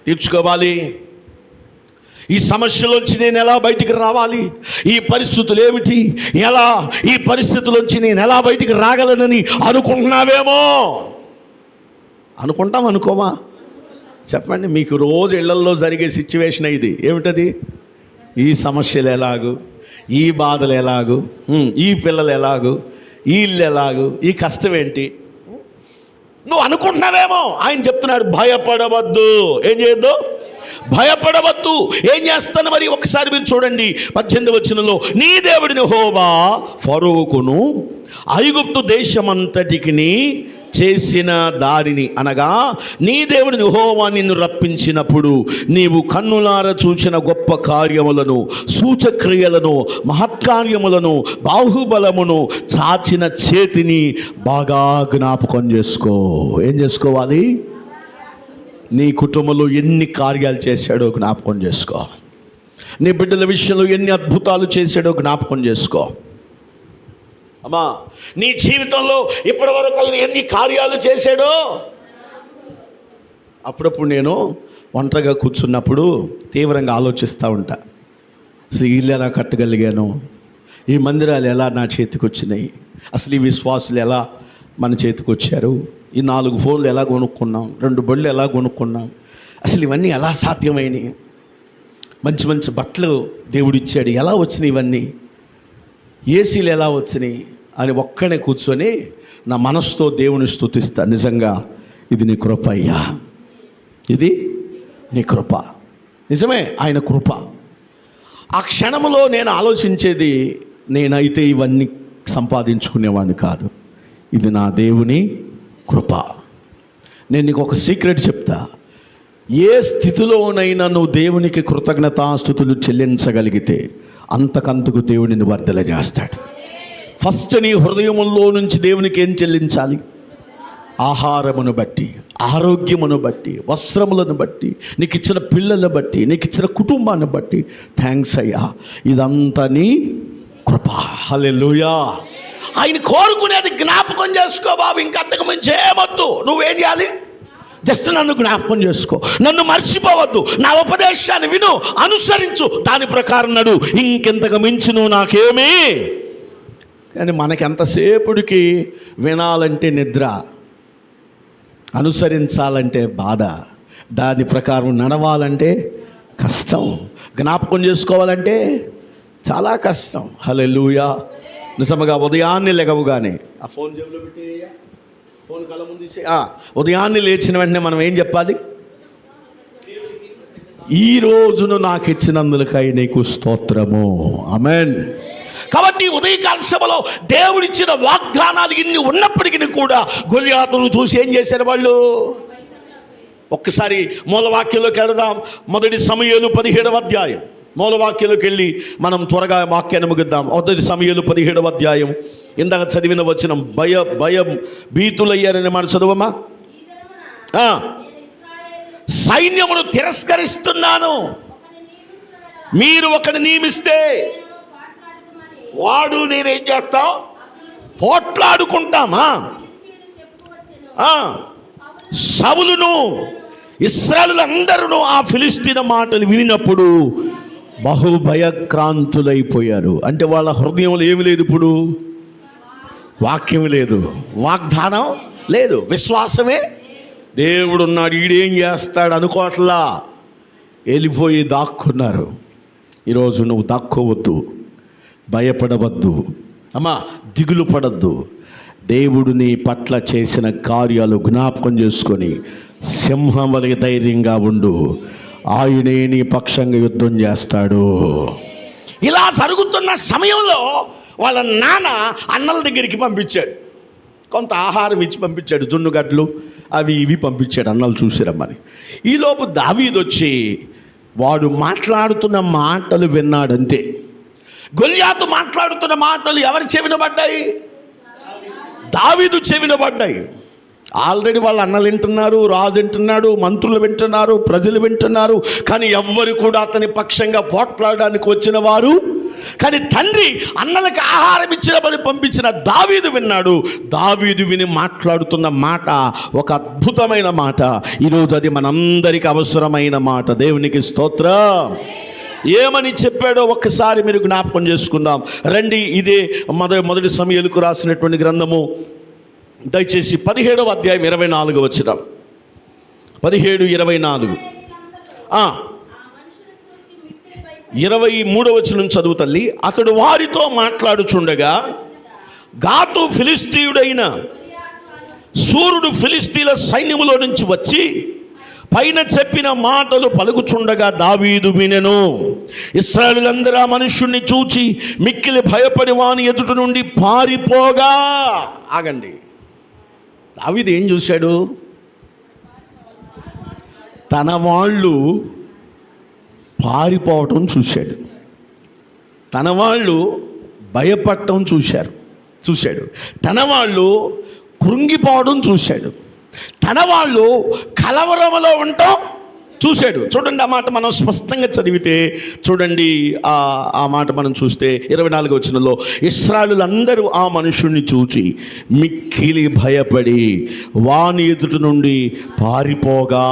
తీర్చుకోవాలి? ఈ సమస్యలోంచి నేను ఎలా బయటికి రావాలి? ఈ పరిస్థితులు ఏమిటి? ఎలా ఈ పరిస్థితులోంచి నేను ఎలా బయటికి రాగలనని అనుకుంటున్నావేమో. అనుకుంటాం, అనుకోమా? చెప్పండి. మీకు రోజు ఇళ్లల్లో జరిగే సిచ్యువేషన్ ఇది ఏమిటది? ఈ సమస్యలు ఎలాగు, ఈ బాధలు ఎలాగు, ఈ పిల్లలు ఎలాగు, ఈ ఇల్లు ఎలాగు, ఈ కష్టం ఏంటి? నువ్వు అనుకుంటున్నావేమో. ఆయన చెప్తున్నాడు భయపడవద్దు. ఏం చేయొద్దు? భయపడవద్దు. ఏం చేస్తాను మరి? ఒకసారి మీరు చూడండి 18వ వచనంలో, నీ దేవుడిని యెహోవా ఫరోకును ఐగుప్తు దేశమంతటికి చేసిన దారిని, అనగా నీ దేవుడిని యెహోవా నిన్ను రప్పించినప్పుడు నీవు కన్నులార చూచిన గొప్ప కార్యములను, సూచక్రియలను, మహత్కార్యములను, బాహుబలమును, చాచిన చేతిని బాగా జ్ఞాపకం చేసుకో. ఏం చేసుకోవాలి? నీ కుటుంబంలో ఎన్ని కార్యాలు చేశాడో జ్ఞాపకం చేసుకో. నీ బిడ్డల విషయంలో ఎన్ని అద్భుతాలు చేశాడో జ్ఞాపకం చేసుకో. అమ్మా, నీ జీవితంలో ఇప్పటి వరకు ఎన్ని కార్యాలు చేశాడో. అప్పుడప్పుడు నేను ఒంటరిగా కూర్చున్నప్పుడు తీవ్రంగా ఆలోచిస్తూ ఉంటా. అసలు ఇల్లు ఎలా కట్టగలిగాను, ఈ మందిరాలు ఎలా నా చేతికి వచ్చినాయి, అసలు ఈ విశ్వాసులు ఎలా మన చేతికి వచ్చారు, ఈ 4 ఫోన్లు ఎలా కొనుక్కున్నాం, 2 బళ్ళు ఎలా కొనుక్కున్నాం, అసలు ఇవన్నీ ఎలా సాధ్యమైనవి, మంచి మంచి బట్టలు దేవుడిచ్చాడు, ఎలా వచ్చినాయి ఇవన్నీ, ఏసీలు ఎలా వచ్చినాయి అని ఒక్కనే కూర్చొని నా మనసుతో దేవుని స్తుతిస్తా. నిజంగా ఇది నీ కృప అయ్యా, ఇది నీ కృప, నిజమే ఆయన కృప. ఆ క్షణంలో నేను ఆలోచించేది, నేనైతే ఇవన్నీ సంపాదించుకునేవాడిని కాదు, ఇది నా దేవుని కృప. నేను నీకు ఒక సీక్రెట్ చెప్తా. ఏ స్థితిలోనైనా నువ్వు దేవునికి కృతజ్ఞతాస్తుతులు చెల్లించగలిగితే అంతకంతకు దేవుడిని వర్ధల చేస్తాడు. ఫస్ట్ నీ హృదయములో నుంచి దేవునికి ఏం చెల్లించాలి? ఆహారమును బట్టి, ఆరోగ్యమును బట్టి, వస్త్రములను బట్టి, నీకు ఇచ్చిన పిల్లలను బట్టి, నీకు ఇచ్చిన కుటుంబాన్ని బట్టి థ్యాంక్స్ అయ్యా, ఇదంతా నీ కృప. హల్లెలూయా. ఆయన కోరుకునేది జ్ఞాపకం చేసుకో బాబు, ఇంకా అంతకు మించి ఏమొద్దు. నువ్వేం చేయాలి? జస్ట్ నన్ను జ్ఞాపకం చేసుకో, నన్ను మర్చిపోవద్దు, నా ఉపదేశాన్ని విను, అనుసరించు, దాని ప్రకారం నడు, ఇంకెంతకు మించి నువ్వు నాకేమీ. కానీ మనకెంతసేపుడికి వినాలంటే నిద్ర, అనుసరించాలంటే బాధ, దాని ప్రకారం నడవాలంటే కష్టం, జ్ఞాపకం చేసుకోవాలంటే చాలా కష్టం. హల్లెలూయా. నిజముగా ఉదయాన్నే లెగవుగానే ఆ ఫోన్ జేబులో పెట్టేయ్యా, ఫోన్ కళ్ళ ముందు తీసే. ఉదయాన్నే లేచిన వెంటనే మనం ఏం చెప్పాలి? ఈ రోజును నాకు ఇచ్చినందులకై నీకు స్తోత్రము. ఆమేన్. కాబట్టి ఉదయకాల సభలో దేవుడిచ్చిన వాగ్దానాలు ఇన్ని ఉన్నప్పటికీ కూడా గొల్యాతును చూసి ఏం చేశారు వాళ్ళు? ఒక్కసారి మూలవాక్యంలోకి వెళదాం. 1 సమూయేలు 17వ అధ్యాయం. మూలవాక్యంలోకి వెళ్ళి మనం త్వరగా వాక్యాన్ని ముగిద్దాం. 1 సమూయేలు 17వ అధ్యాయం. ఇందాక చదివిన వచనం భయం భీతులయ్యారని మాట చదువమ్మా. సైన్యమును తిరస్కరిస్తున్నాను, మీరు ఒకరిని నియమిస్తే వాడు నేనేం చేస్తాం? పోట్లాడుకుంటామా? సౌలును ఇశ్రాయేలులందరూ ఆ ఫిలిష్తీయుల మాటలు వినినప్పుడు బహుభయక్రాంతులైపోయారు. అంటే వాళ్ళ హృదయంలో ఏమి లేదు? ఇప్పుడు వాక్యం లేదు, వాగ్దానం లేదు, విశ్వాసమే. దేవుడున్నాడు, ఈడేం చేస్తాడు అనుకోవట్లా, వెళ్ళిపోయి దాక్కున్నారు. ఈరోజు నువ్వు దాక్కోవద్దు, భయపడవద్దు అమ్మా, దిగులు పడద్దు. దేవుడు నీ పట్ల చేసిన కార్యాలు జ్ఞాపకం చేసుకొని సింహం వలె ధైర్యంగా ఉండు. ఆయనే నీ పక్షంగా యుద్ధం చేస్తాడు. ఇలా జరుగుతున్న సమయంలో వాళ్ళ నాన్న అన్నల దగ్గరికి పంపించాడు. కొంత ఆహారం ఇచ్చి పంపించాడు, జున్నుగడ్డలు అవి ఇవి పంపించాడు, అన్నలు చూసిరమ్మని. ఈలోపు దావీదు వచ్చి వాడు మాట్లాడుతున్న మాటలు విన్నాడంతే. గొల్యాతు మాట్లాడుతున్న మాటలు ఎవరి చెవిన పడ్డాయి? దావీదు చెవిన పడ్డాయి. ఆల్రెడీ వాళ్ళ అన్నలు వింటున్నారు, రాజు వింటున్నాడు, మంత్రులు వింటున్నారు, ప్రజలు వింటున్నారు. కానీ ఎవ్వరు కూడా అతని పక్షంగా పోట్లాడడానికి వచ్చిన వారు. కానీ తండ్రి అన్నలకి ఆహారం ఇచ్చినప్పుడు పంపించిన దావీదు విన్నాడు. దావీదు విని మాట్లాడుతున్న మాట ఒక అద్భుతమైన మాట. ఈరోజు అది మనందరికీ అవసరమైన మాట. దేవునికి స్తోత్రం. ఏమని చెప్పాడో ఒక్కసారి మీరు జ్ఞాపకం చేసుకుందాం రండి. ఇదే 1 సమూయేలుకు రాసినటువంటి గ్రంథము, దయచేసి 17వ అధ్యాయం 24వ వచనం. 17:24. 23వ వచనం చదువు తల్లి. అతడు వారితో మాట్లాడుచుండగా గాతు ఫిలిష్తీయుడైన సూర్యుడు ఫిలిష్తీయుల సైన్యములో నుంచి వచ్చి పైన చెప్పిన మాటలు పలుకుచుండగా దావీదు వినెను. ఇశ్రాయేలులందరూ ఆ మనుష్యుణ్ణి చూచి మిక్కిలి భయపడి వాని ఎదుట నుండి పారిపోగా. ఆగండి, దావీదు ఏం చూశాడు? తన వాళ్ళు పారిపోవటం చూశాడు, తన వాళ్ళు భయపడటం చూశాడు, తన వాళ్ళు కృంగిపోవడం చూశాడు, తన వాళ్ళు కలవరంలో ఉండటం చూశాడు. చూడండి, ఆ మాట మనం స్పష్టంగా చదివితే చూడండి, ఆ మాట మనం చూస్తే 24వ వచనంలో ఇశ్రాయేలులందరూ ఆ మనుషుణ్ణి చూచి మిక్కిలి భయపడి వాని ఎదుటి నుండి పారిపోగా.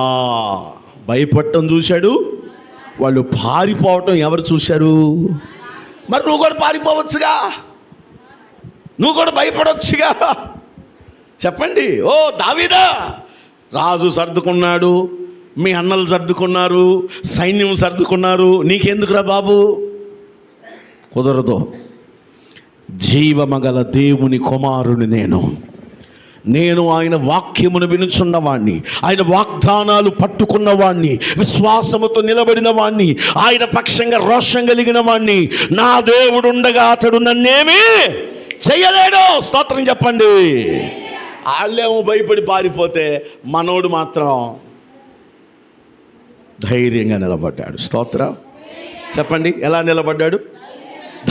భయపడటం చూశాడు, వాళ్ళు పారిపోవటం ఎవరు చూశారు? మరి నువ్వు కూడా పారిపోవచ్చుగా, నువ్వు కూడా భయపడవచ్చుగా. చెప్పండి. ఓ దావీదా, రాజు సర్దుకున్నాడు, మీ అన్నలు సర్దుకున్నారు, సైన్యం సర్దుకున్నారు, నీకెందుకురా బాబు? కుదరదు. జీవమగల దేవుని కుమారుని నేను ఆయన వాక్యమును వినుచున్నవాణ్ణి, ఆయన వాగ్దానాలు పట్టుకున్నవాణ్ణి, విశ్వాసముతో నిలబడిన వాణ్ణి, ఆయన పక్షంగా రోషం కలిగిన వాణ్ణి. నా దేవుడు ఉండగా అతడు నన్నేమీ చెయ్యలేడు. స్తోత్రం చెప్పండి. వాళ్ళేమో భయపడి పారిపోతే మనోడు మాత్రం ధైర్యంగా నిలబడ్డాడు. స్తోత్రం చెప్పండి. ఎలా నిలబడ్డాడు?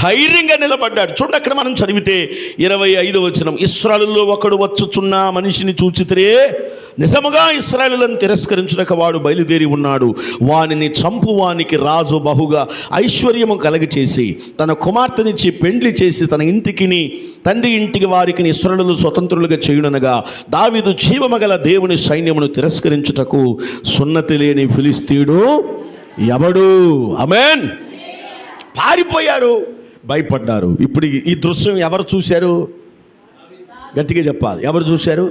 ధైర్యంగా నిలబడ్డాడు. చూడండి, అక్కడ మనం చదివితే 25వ వచనం. ఇశ్రాయేలులో ఒకడు వచ్చుచున్న మనిషిని చూచితే నిజముగా ఇశ్రాయేలులను తిరస్కరించుటకు వాడు బయలుదేరి ఉన్నాడు. వానిని చంపువానికి రాజు బహుగా ఐశ్వర్యము కలగచేసి తన కుమార్తెనిచ్చి పెండ్లి చేసి తన ఇంటికిని తండ్రి ఇంటికి వారికి ఇశ్రాయేలు స్వతంత్రులుగా చేయుననగా దావీదు జీవమగల దేవుని సైన్యమును తిరస్కరించుటకు సున్నతి లేని ఫిలిష్తీయుడు ఎవడు? ఆమేన్. పారిపోయారు, భయపడ్డారు. ఇప్పుడు ఈ దృశ్యం ఎవరు చూశారు? గట్టిగా చెప్పాలి. ఎవరు చూశారు?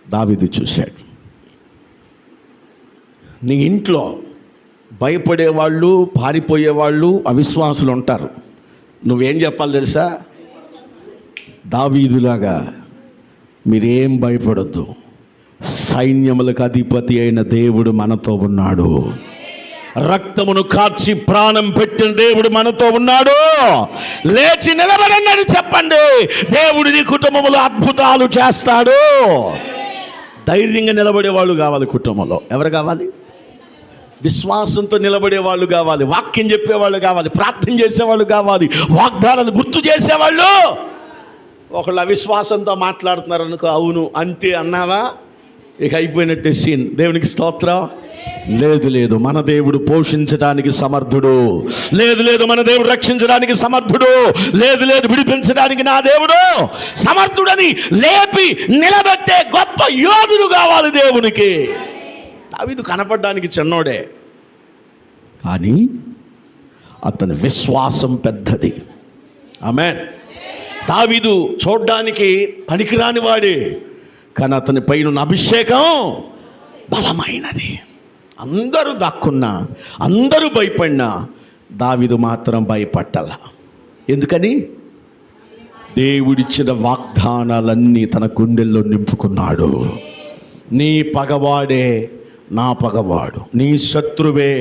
దావీదు చూశాడు. నీ ఇంట్లో భయపడేవాళ్ళు, పారిపోయేవాళ్ళు, అవిశ్వాసులు ఉంటారు. నువ్వేం చెప్పాలి తెలుసా? దావీదులాగా మీరేం భయపడొద్దు, సైన్యములకు అధిపతి అయిన దేవుడు మనతో ఉన్నాడు. రక్తమును కార్చి ప్రాణం పెట్టిన దేవుడు మనతో ఉన్నాడు. లేచి నిలబడండి చెప్పండి, దేవుడు నీ కుటుంబంలో అద్భుతాలు చేస్తాడు. ధైర్యంగా నిలబడే వాళ్ళు కావాలి కుటుంబంలో. ఎవరు కావాలి? విశ్వాసంతో నిలబడే వాళ్ళు కావాలి, వాక్యం చెప్పేవాళ్ళు కావాలి, ప్రార్థన చేసేవాళ్ళు కావాలి, వాగ్దానాలు గుర్తు చేసేవాళ్ళు. ఒకళ్ళు అవిశ్వాసంతో మాట్లాడుతున్నారు అనుకో, అవును అంతే అన్నావా, ఇక అయిపోయినట్టే సీన్. దేవునికి స్తోత్రం. లేదు, మన దేవుడు పోషించడానికి సమర్థుడు. లేదు, మన దేవుడు రక్షించడానికి సమర్థుడు. లేదు, విడిపించడానికి నా దేవుడు సమర్థుడని లేపి నిలబెట్టే గొప్ప యోధుడు కావాలి దేవునికి. దావీదు కనపడడానికి చిన్నోడే, కానీ అతని విశ్వాసం పెద్దది. ఆమేన్. దావీదు చూడ్డానికి పనికిరాని వాడే, కానీ అతని పైన అభిషేకం బలమైనది. అందరూ దాక్కున్నా, అందరూ భయపడినా దావీదు మాత్రం భయపట్టాల. ఎందుకని? దేవుడిచ్చిన వాగ్దానాలన్నీ తన గుండెల్లో నింపుకున్నాడు. నీ పగవాడే నా పగవాడు, నీ శత్రువే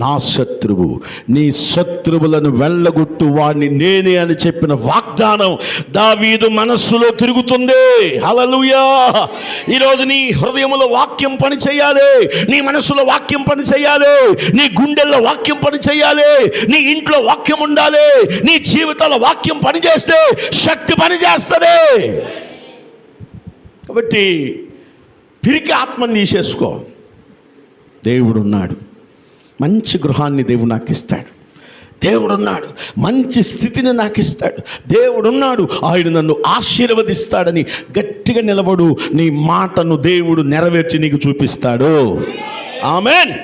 నా శత్రువు, నీ శత్రువులను వెళ్ళగొట్టు వాడిని నేనే అని చెప్పిన వాగ్దానం దావీదు మనస్సులో తిరుగుతుంది. హల్లెలూయా. ఈరోజు నీ హృదయంలో వాక్యం పని చేయాలి, నీ మనస్సులో వాక్యం పని చేయాలి, నీ గుండెల్లో వాక్యం పని చేయాలి, నీ ఇంట్లో వాక్యం ఉండాలి, నీ జీవితంలో వాక్యం పని చేస్తే శక్తి పని చేస్తుంది. కాబట్టి పిరికి ఆత్మని తీసేసుకో. దేవుడున్నాడు, మంచి గృహాన్ని దేవుడు నాకు ఇస్తాడు. దేవుడున్నాడు, మంచి స్థితిని నాకు ఇస్తాడు. దేవుడున్నాడు, ఆయన నన్ను ఆశీర్వదిస్తాడని గట్టిగా నిలబడు. నీ మాటను దేవుడు నెరవేర్చి నీకు చూపిస్తాడు. ఆమేన్.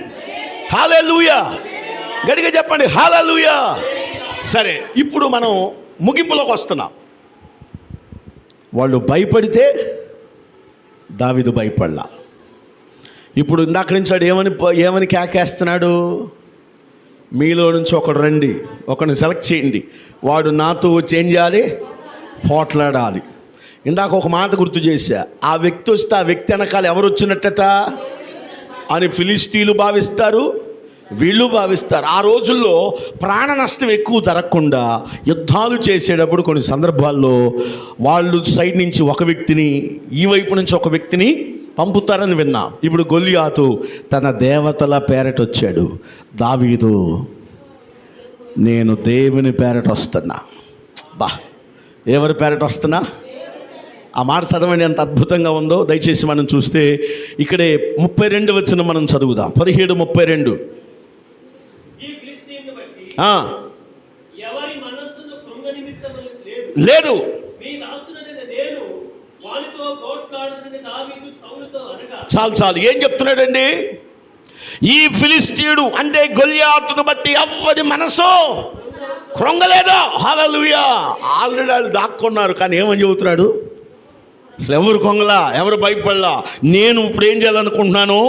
హల్లెలూయా. గట్టిగా చెప్పండి హల్లెలూయా. సరే, ఇప్పుడు మనం ముగింపులోకి వస్తున్నాం. వాళ్ళు భయపడితే దావీదు భయపడలా. ఇప్పుడు ఇందాక నుంచి వాడు ఏమని కేకేస్తున్నాడు? మీలో నుంచి ఒకడు రండి, ఒకరిని సెలెక్ట్ చేయండి, వాడు నాతో వచ్చి ఏం చేయాలి? పోట్లాడాలి. ఇందాక ఒక మాట గుర్తు చేశా, ఆ వ్యక్తి వస్తే ఆ వ్యక్తి వెనకాల ఎవరు వచ్చినట్టట అని ఫిలిస్తీన్లు భావిస్తారు, వీళ్ళు భావిస్తారు. ఆ రోజుల్లో ప్రాణ నష్టం ఎక్కువ జరగకుండా యుద్ధాలు చేసేటప్పుడు కొన్ని సందర్భాల్లో వాళ్ళు సైడ్ నుంచి ఒక వ్యక్తిని, ఈ వైపు నుంచి ఒక వ్యక్తిని పంపుతారని విన్నా. ఇప్పుడు గొల్లియాతు తన దేవతల పేరట వచ్చాడు. దావీదు నేను దేవుని పేరట వస్తున్నా. ఎవరి పేరట వస్తున్నా? ఆ మాట చదవండి, ఎంత అద్భుతంగా ఉందో. దయచేసి మనం చూస్తే ఇక్కడే 32 వచనం మనం చదువుదాం. 17:32. లేదు, చాలు. ఏం చెప్తున్నాడండి? ఈ ఫిలిస్తీయుడు అంటే గొల్లియాతును బట్టి ఎవ్వరి మనసు కృంగలేదు. హల్లెలూయా. ఆల్రెడీ వాళ్ళు దాక్కున్నారు, కానీ ఏమని చెబుతున్నాడు? అసలు ఎవరు కొంగలా, ఎవరు భయపడలా. నేను ఇప్పుడు ఏం చేయాలనుకుంటున్నాను?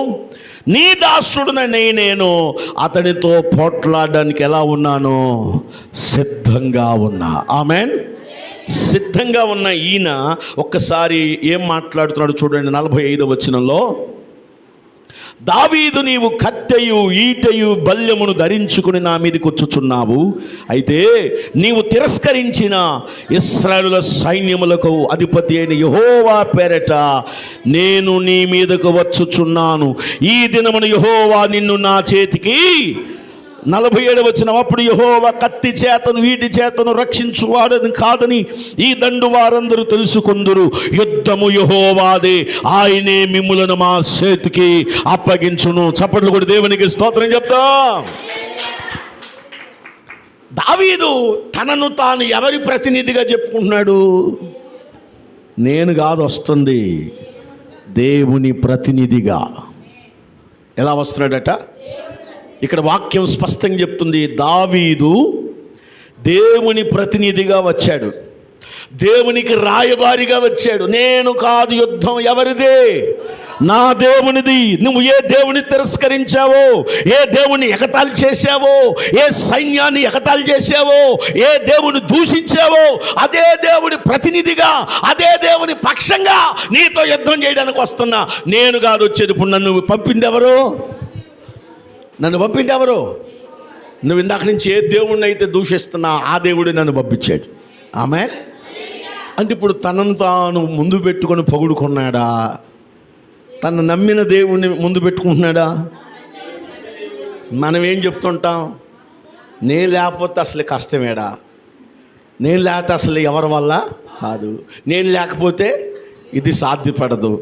నీ దాసుడునని నేను అతనితో పోట్లాడడానికి ఎలా ఉన్నాను? సిద్ధంగా ఉన్నా. ఆమేన్. సిద్ధంగా ఉన్న ఈయన ఒక్కసారి ఏం మాట్లాడుతున్నాడు చూడండి. 45వ వచనంలో, దావీదు నీవు కత్తెయు ఈటెయు బల్యమును ధరించుకుని నా మీదకి వచ్చుచున్నావు. అయితే నీవు తిరస్కరించిన ఇశ్రాయేలుల సైన్యములకు అధిపతి అయిన యెహోవా పేరట నేను నీ మీదకు వచ్చుచున్నాను. ఈ దినమున యెహోవా నిన్ను నా చేతికి 47 వచనం, అప్పుడు యెహోవా కత్తి చేతను వీటి చేతను రక్షించువాడని కాదని ఈ దండు వారందరూ తెలుసుకొందురు. యుద్ధము యెహోవాదే, ఆయనే మిమ్ములను మా చేతికి అప్పగించును. చప్పట్లు కూడా దేవునికి స్తోత్రం చెప్తాం. దావీదు తనను తాను ఎవరి ప్రతినిధిగా చెప్పుకుంటున్నాడు? నేను కాదు వస్తుంది, దేవుని ప్రతినిధిగా. ఎలా వస్తున్నాడట? ఇక్కడ వాక్యం స్పష్టంగా చెప్తుంది, దావీదు దేవుని ప్రతినిధిగా వచ్చాడు. దేవునికి రాయబారిగా వచ్చాడు. నేను కాదు యుద్ధం, ఎవరిదే? నా దేవునిది. నువ్వు ఏ దేవుని తిరస్కరించావో, ఏ దేవుని ఎగతాళి చేశావో, ఏ సైన్యాన్ని ఎగతాళి చేశావో, ఏ దేవుని దూషించావో, అదే దేవుని ప్రతినిధిగా, అదే దేవుని పక్షంగా నీతో యుద్ధం చేయడానికి వస్తున్నా. నేను కాదు వచ్చేది. ఇప్పుడు నన్ను పంపింది ఎవరు? నన్ను పంపింది ఎవరు? నువ్వు ఇందాక నుంచి ఏ దేవుణ్ణి అయితే దూషిస్తున్నా ఆ దేవుడే నన్ను పంపించాడు. ఆమేన్. అంటే ఇప్పుడు తనను తాను ముందు పెట్టుకొని పొగుడుకున్నాడా? తను నమ్మిన దేవుణ్ణి ముందు పెట్టుకుంటున్నాడా? మనం ఏం చెప్తుంటాం? నేను లేకపోతే అసలు కష్టమేడా, నేను లేకపోతే అసలు ఎవరి వల్ల కాదు, నేను లేకపోతే ఇది సాధ్యపడదు.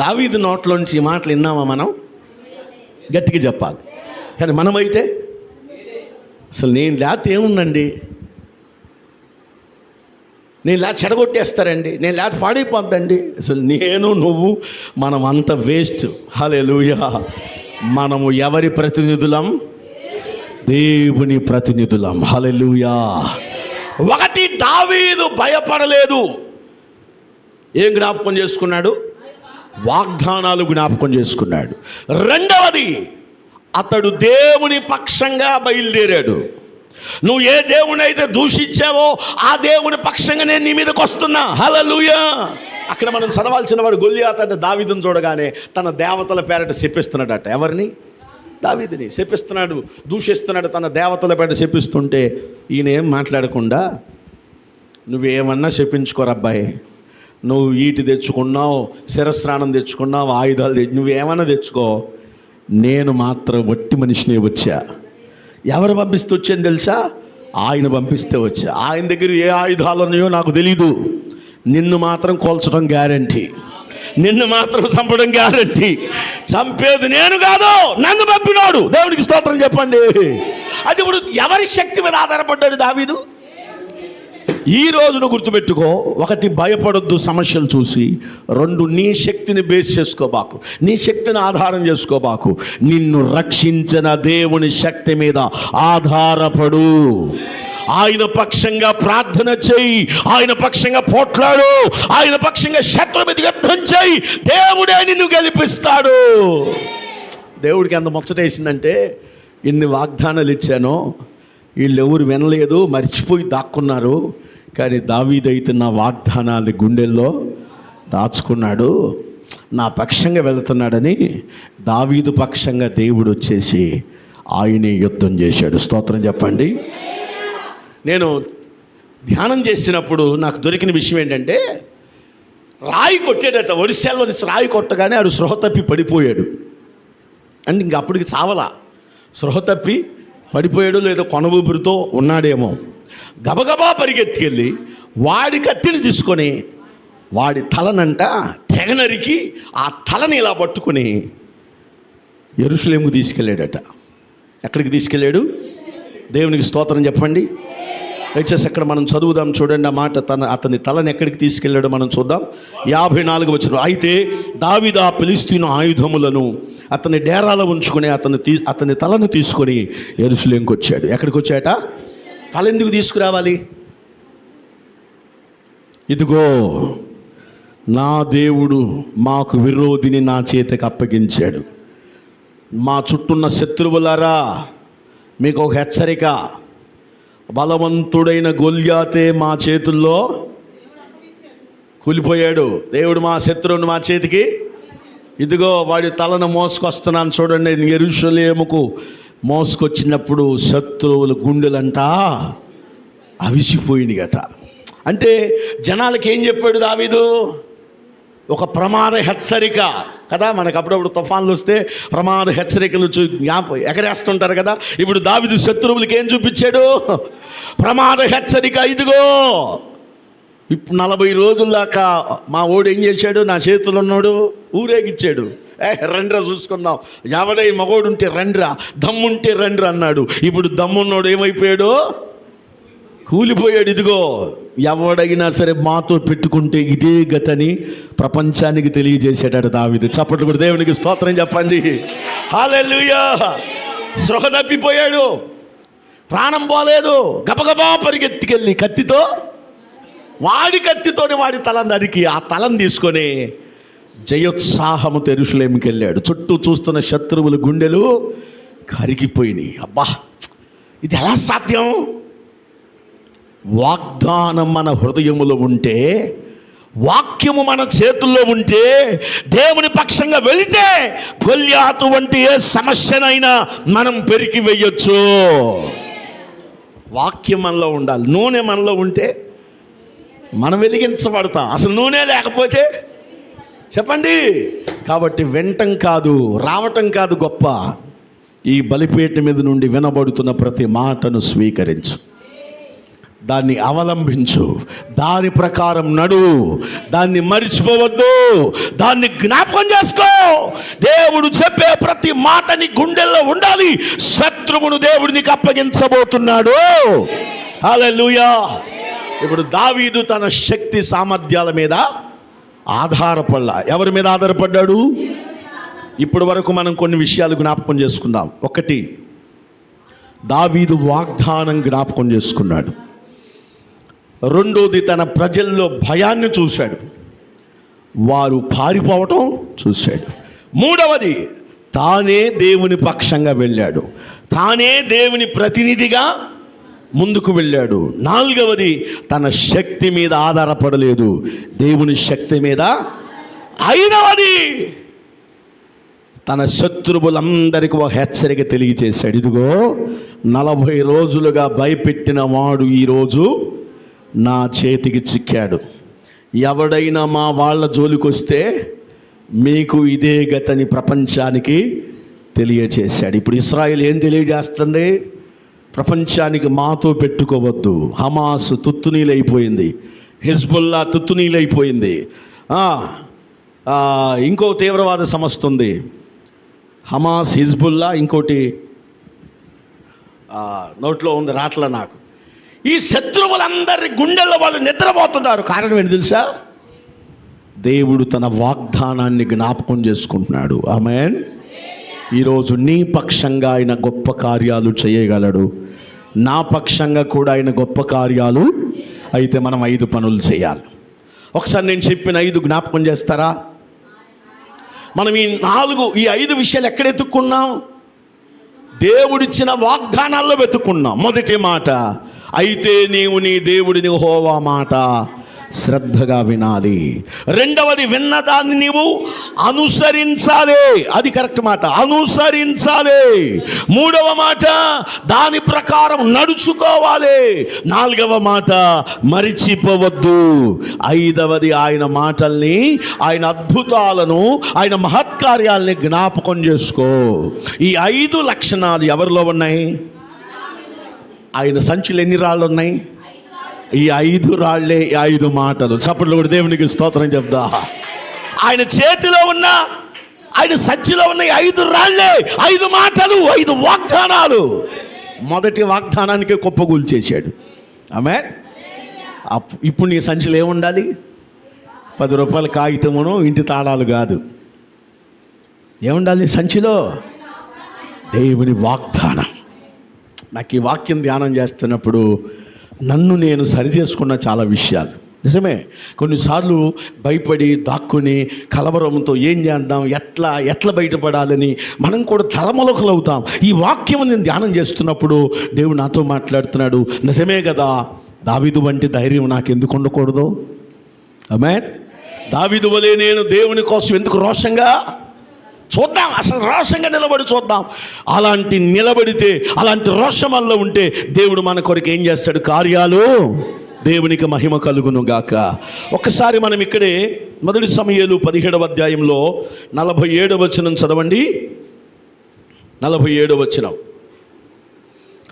దావీదు నోట్లోంచి ఈ మాటలు విన్నామా మనం? గట్టిగా చెప్పాలి. కానీ మనమైతే అసలు నేను లేకపోతే ఏముందండి, నేను లేకపోతే చెడగొట్టేస్తారండి, నేను లేకపోతే పాడైపోద్దండి. అసలు నేను నువ్వు మనం అంత వేస్ట్. హల్లెలూయా. మనము ఎవరి ప్రతినిధులం? దేవుని ప్రతినిధులం. హల్లెలూయా. ఒకటి, దావీదు భయపడలేదు. ఏం జ్ఞాపకం చేసుకున్నాడు? వాగ్దానాలు జ్ఞాపకం చేసుకున్నాడు. రెండవది, అతడు దేవుని పక్షంగా బయలుదేరాడు. నువ్వు ఏ దేవుని అయితే దూషించావో ఆ దేవుని పక్షంగా నేను నీ మీదకి వస్తున్నా. హల్లెలూయా. అక్కడ మనం చదవాల్సిన వాడు గొల్లియాతు అంటే దావీదును చూడగానే తన దేవతల పేరట శపిస్తున్నాడట. ఎవరిని? దావీదుని శపిస్తున్నాడు, దూషిస్తున్నాడు. తన దేవతల పేరట శపిస్తుంటే ఈయన ఏం మాట్లాడకుండా, నువ్వేమన్నా శపించుకోరబ్బాయి, నువ్వు ఈటి తెచ్చుకున్నావు, శిరస్నానం తెచ్చుకున్నావు, ఆయుధాలు నువ్వేమన్నా తెచ్చుకో, నేను మాత్రం వట్టి మనిషినే వచ్చా. ఎవరు పంపిస్తే వచ్చాను తెలుసా? ఆయన పంపిస్తే వచ్చా. ఆయన దగ్గర ఏ ఆయుధాలు ఉన్నాయో నాకు తెలీదు. నిన్ను మాత్రం కోల్చడం గ్యారంటీ, నిన్ను మాత్రం చంపడం గ్యారంటీ. చంపేది నేను కాదు, నన్ను పంపినాడు. దేవునికి స్తోత్రం చెప్పండి. అది ఇప్పుడు ఎవరి శక్తి మీద ఆధారపడ్డాడు దావీదు? ఈ రోజును గుర్తుపెట్టుకో. ఒకటి, భయపడొద్దు సమస్యలు చూసి. రెండు, నీ శక్తిని బేస్ చేసుకోబాకు, నీ శక్తిని ఆధారం చేసుకోబాకు. నిన్ను రక్షించిన దేవుని శక్తి మీద ఆధారపడు. ఆయన పక్షంగా ప్రార్థన చెయ్యి, ఆయన పక్షంగా పోట్లాడు, ఆయన పక్షంగా శత్రువు మీద యుద్ధం చెయ్యి. దేవుడే నిన్ను గెలిపిస్తాడు. దేవుడికి ఎంత ముచ్చటేసిందంటే, ఇన్ని వాగ్దానాలు ఇచ్చానో వీళ్ళు ఎవరు వినలేదు, మర్చిపోయి దాక్కున్నారు. కానీ దావీదైతే నా వాగ్దానాలు గుండెల్లో దాచుకున్నాడు, నా పక్షంగా వెళుతున్నాడని దావీదు పక్షంగా దేవుడు వచ్చేసి ఆయనే యుద్ధం చేశాడు. స్తోత్రం చెప్పండి. నేను ధ్యానం చేసినప్పుడు నాకు దొరికిన విషయం ఏంటంటే, రాయి కొట్టాడట. ఒడిశాలో రాయి కొట్టగానే ఆడు స్పృహ తప్పి పడిపోయాడు. అంటే ఇంక అప్పటికి చావలా, స్పృహ తప్పి పడిపోయాడు, లేదా కొన ఊపిరితో ఉన్నాడేమో. గబగబా పరిగెత్తుకెళ్ళి వాడి కత్తిని తీసుకొని వాడి తలనంట తెగ నరికి ఆ తలని ఇలా పట్టుకొని యెరూషలేముకు తీసుకెళ్ళాడట. ఎక్కడికి తీసుకెళ్ళాడు? దేవునికి స్తోత్రం చెప్పండి. దయచేసి అక్కడ మనం చదువుదాం, చూడండి ఆ మాట. అతని తలని ఎక్కడికి తీసుకెళ్ళాడో మనం చూద్దాం. 54 వచనం. అయితే దావీదు ఆ ఫిలిష్తీయుని ఆయుధములను అతని డేరాలో ఉంచుకొని అతని తలను తీసుకొని యెరూషలేముకు వచ్చాడు. ఎక్కడికి వచ్చాట? తల ఎందుకు తీసుకురావాలి? ఇదిగో నా దేవుడు మాకు విరోధిని నా చేతికి అప్పగించాడు. మా చుట్టూన్న శత్రువులారా, మీకు ఒక హెచ్చరిక. బలవంతుడైన గొల్యాతే మా చేతుల్లో కూలిపోయాడు. దేవుడు మా శత్రువుని మా చేతికి, ఇదిగో వాడి తలను మోసుకొస్తున్నాను చూడండి. యెరూషలేముకు మోసుకొచ్చినప్పుడు శత్రువుల గుండెలంట అవిసిపోయినాయట. అంటే జనాలకి ఏం చెప్పాడు దావీదు? ఒక ప్రమాద హెచ్చరిక కదా. మనకు అప్పుడప్పుడు తుఫాన్లు వస్తే ప్రమాద హెచ్చరికలు ఎగరేస్తుంటారు కదా. ఇప్పుడు దావీదు శత్రువులకి ఏం చూపించాడు? ప్రమాద హెచ్చరిక. ఇదిగో ఇప్పుడు 40 రోజుల దాకా మా ఓడు ఏం చేశాడు? నా చేతులు ఉన్నాడు, ఊరేగిచ్చాడు. రండ్రా చూసుకుందాం, ఎవడై మగోడు ఉంటే రండ్రా, దమ్ముంటే రండ్రా అన్నాడు. ఇప్పుడు దమ్మున్నాడు ఏమైపోయాడు? కూలిపోయాడు. ఇదిగో ఎవడైనా సరే మాతో పెట్టుకుంటే ఇదే గతని ప్రపంచానికి తెలియజేసేటాడు దావీదు. చప్పట్లు కూడా దేవునికి స్తోత్రం చెప్పండి. హల్లెలూయా. స్పృహ తప్పిపోయాడు, ప్రాణం పోలేదు. గబగబా పరిగెత్తుకెళ్ళి కత్తితో వాడి కత్తితోనే వాడి తల నరికి ఆ తలను తీసుకొని జయోత్సాహము యెరూషలేముకి వెళ్ళాడు. చుట్టూ చూస్తున్న శత్రువుల గుండెలు కరిగిపోయినాయి. అబ్బా, ఇది ఎలా సాధ్యం? వాగ్దానం మన హృదయములో ఉంటే, వాక్యము మన చేతుల్లో ఉంటే, దేవుని పక్షంగా వెళితే గొల్యాతు వంటి ఏ సమస్యనైనా మనం పెరికి వేయొచ్చు. వాక్యం మనలో ఉండాలి. నూనె మనలో ఉంటే మనం వెలిగించబడతాం. అసలు నూనె లేకపోతే చెప్పండి. కాబట్టి వెంటం కాదు, రావటం కాదు గొప్ప. ఈ బలిపీఠం మీద నుండి వినబడుతున్న ప్రతి మాటను స్వీకరించు, దాన్ని అవలంబించు, దాని ప్రకారం నడువు, దాన్ని మరిచిపోవద్దు, దాన్ని జ్ఞాపకం చేసుకో. దేవుడు చెప్పే ప్రతి మాట నీ గుండెల్లో ఉండాలి. శత్రువును దేవుడు నీకు అప్పగించబోతున్నాడు. హల్లెలూయా. ఇప్పుడు దావీదు తన శక్తి సామర్థ్యాల మీద ఆధారపడలా. ఎవరి మీద ఆధారపడ్డాడు? ఇప్పటి వరకు మనం కొన్ని విషయాలు జ్ఞాపకం చేసుకుందాం. ఒకటి, దావీదు వాగ్దానం జ్ఞాపకం చేసుకున్నాడు. రెండోది, తన ప్రజల్లో భయాన్ని చూశాడు, వారు పారిపోవటం చూశాడు. మూడవది, తానే దేవుని పక్షంగా వెళ్ళాడు, తానే దేవుని ప్రతినిధిగా ముందుకు వెళ్ళాడు. నాలుగవది, తన శక్తి మీద ఆధారపడలేదు, దేవుని శక్తి మీద. ఐదవది, తన శత్రువులందరికీ ఒక హెచ్చరిక తెలియజేశాడు. ఇదిగో 40 రోజులుగా భయపెట్టిన వాడు ఈరోజు నా చేతికి చిక్కాడు. ఎవడైనా మా వాళ్ళ జోలికి వస్తే మీకు ఇదే గతని ప్రపంచానికి తెలియజేశాడు. ఇప్పుడు ఇశ్రాయేల్ ఏం తెలియజేస్తుంది? ప్రపంచానికి మాతో పెట్టుకోవద్దు. హమాస్ తుత్తునీలైపోయింది, హిజ్బుల్లా తుత్తునీలైపోయింది. ఇంకో తీవ్రవాద సంస్థ ఉంది, హమాస్, హిజ్బుల్లా, ఇంకోటి నోట్లో ఉంది రాట్ల నాకు. ఈ శత్రువులందరి గుండెల్లో వాళ్ళు నిద్రపోతున్నారు. కారణం ఏంటి తెలుసా? దేవుడు తన వాగ్దానాన్ని జ్ఞాపకం చేసుకుంటున్నాడు. ఆమేన్. ఈరోజు నీ పక్షంగా ఆయన గొప్ప కార్యాలు చేయగలడు, నా పక్షంగా కూడా ఆయన గొప్ప కార్యాలు. అయితే మనం 5 పనులు చేయాలి. ఒకసారి నేను చెప్పిన 5 జ్ఞాపకం చేస్తారా? మనం ఈ 5 విషయాలు ఎక్కడ ఎత్తుక్కున్నాం? దేవుడిచ్చిన వాగ్దానాల్లో వెతుక్కున్నాం. మొదటి మాట, అయితే నీవు నీ దేవుడిని యెహోవా మాట శ్రద్ధగా వినాలి. రెండవది, విన్నదాన్ని నీవు అనుసరించాలి. అది కరెక్ట్ మాట, అనుసరించాలి. మూడవ మాట, దాని ప్రకారం నడుచుకోవాలి. నాలుగవ మాట, మరిచిపోవద్దు. ఐదవది, ఆయన మాటల్ని, ఆయన అద్భుతాలను, ఆయన మహత్కార్యాలని జ్ఞాపకం చేసుకో. ఈ 5 లక్షణాలు ఎవరిలో ఉన్నాయి? ఆయన సంచులు ఎన్ని రాళ్ళు ఉన్నాయి? ఈ 5 రాళ్లే, 5 మాటలు. చప్పట్లు కూడా దేవునికి స్తోత్రం చెప్దా. ఆయన చేతిలో ఉన్న, ఆయన సంచిలో ఉన్న 5 రాళ్లే, 5 మాటలు, 5 వాగ్దానాలు. మొదటి వాగ్దానానికి కుప్పగూలు చేశాడు. ఆమేన్. ఇప్పుడు నీ సంచిలో ఏముండాలి? 10 రూపాయల కాగితమును ఇంటి తాళాలు కాదు. ఏముండాలి సంచిలో? దేవుని వాగ్దానం. నాకు ఈ వాక్యం ధ్యానం చేస్తున్నప్పుడు నన్ను నేను సరిచేసుకున్న చాలా విషయాలు. నిజమే, కొన్నిసార్లు భయపడి దాక్కుని కలవరంతో ఏం చేద్దాం, ఎట్లా బయటపడాలని మనం కూడా తలమొలకలు అవుతాం. ఈ వాక్యం నేను ధ్యానం చేస్తున్నప్పుడు దేవుడు నాతో మాట్లాడుతున్నాడు. నిజమే కదా, దావీదు వంటి ధైర్యం నాకు ఎందుకు ఉండకూడదు? ఆమేన్. దావీదు వలె నేను దేవుని కోసం ఎందుకు రోషంగా చూద్దాం, అసలు రోషంగా నిలబడి చూద్దాం. అలాంటి నిలబడితే, అలాంటి రోషమల్లో ఉంటే దేవుడు మన కొరకు ఏం చేస్తాడు? కార్యాలు. దేవునికి మహిమ కలుగును గాక. ఒకసారి మనం ఇక్కడే 1 సమూయేలు 17వ అధ్యాయంలో 47వ వచనం చదవండి. 47వ వచనం.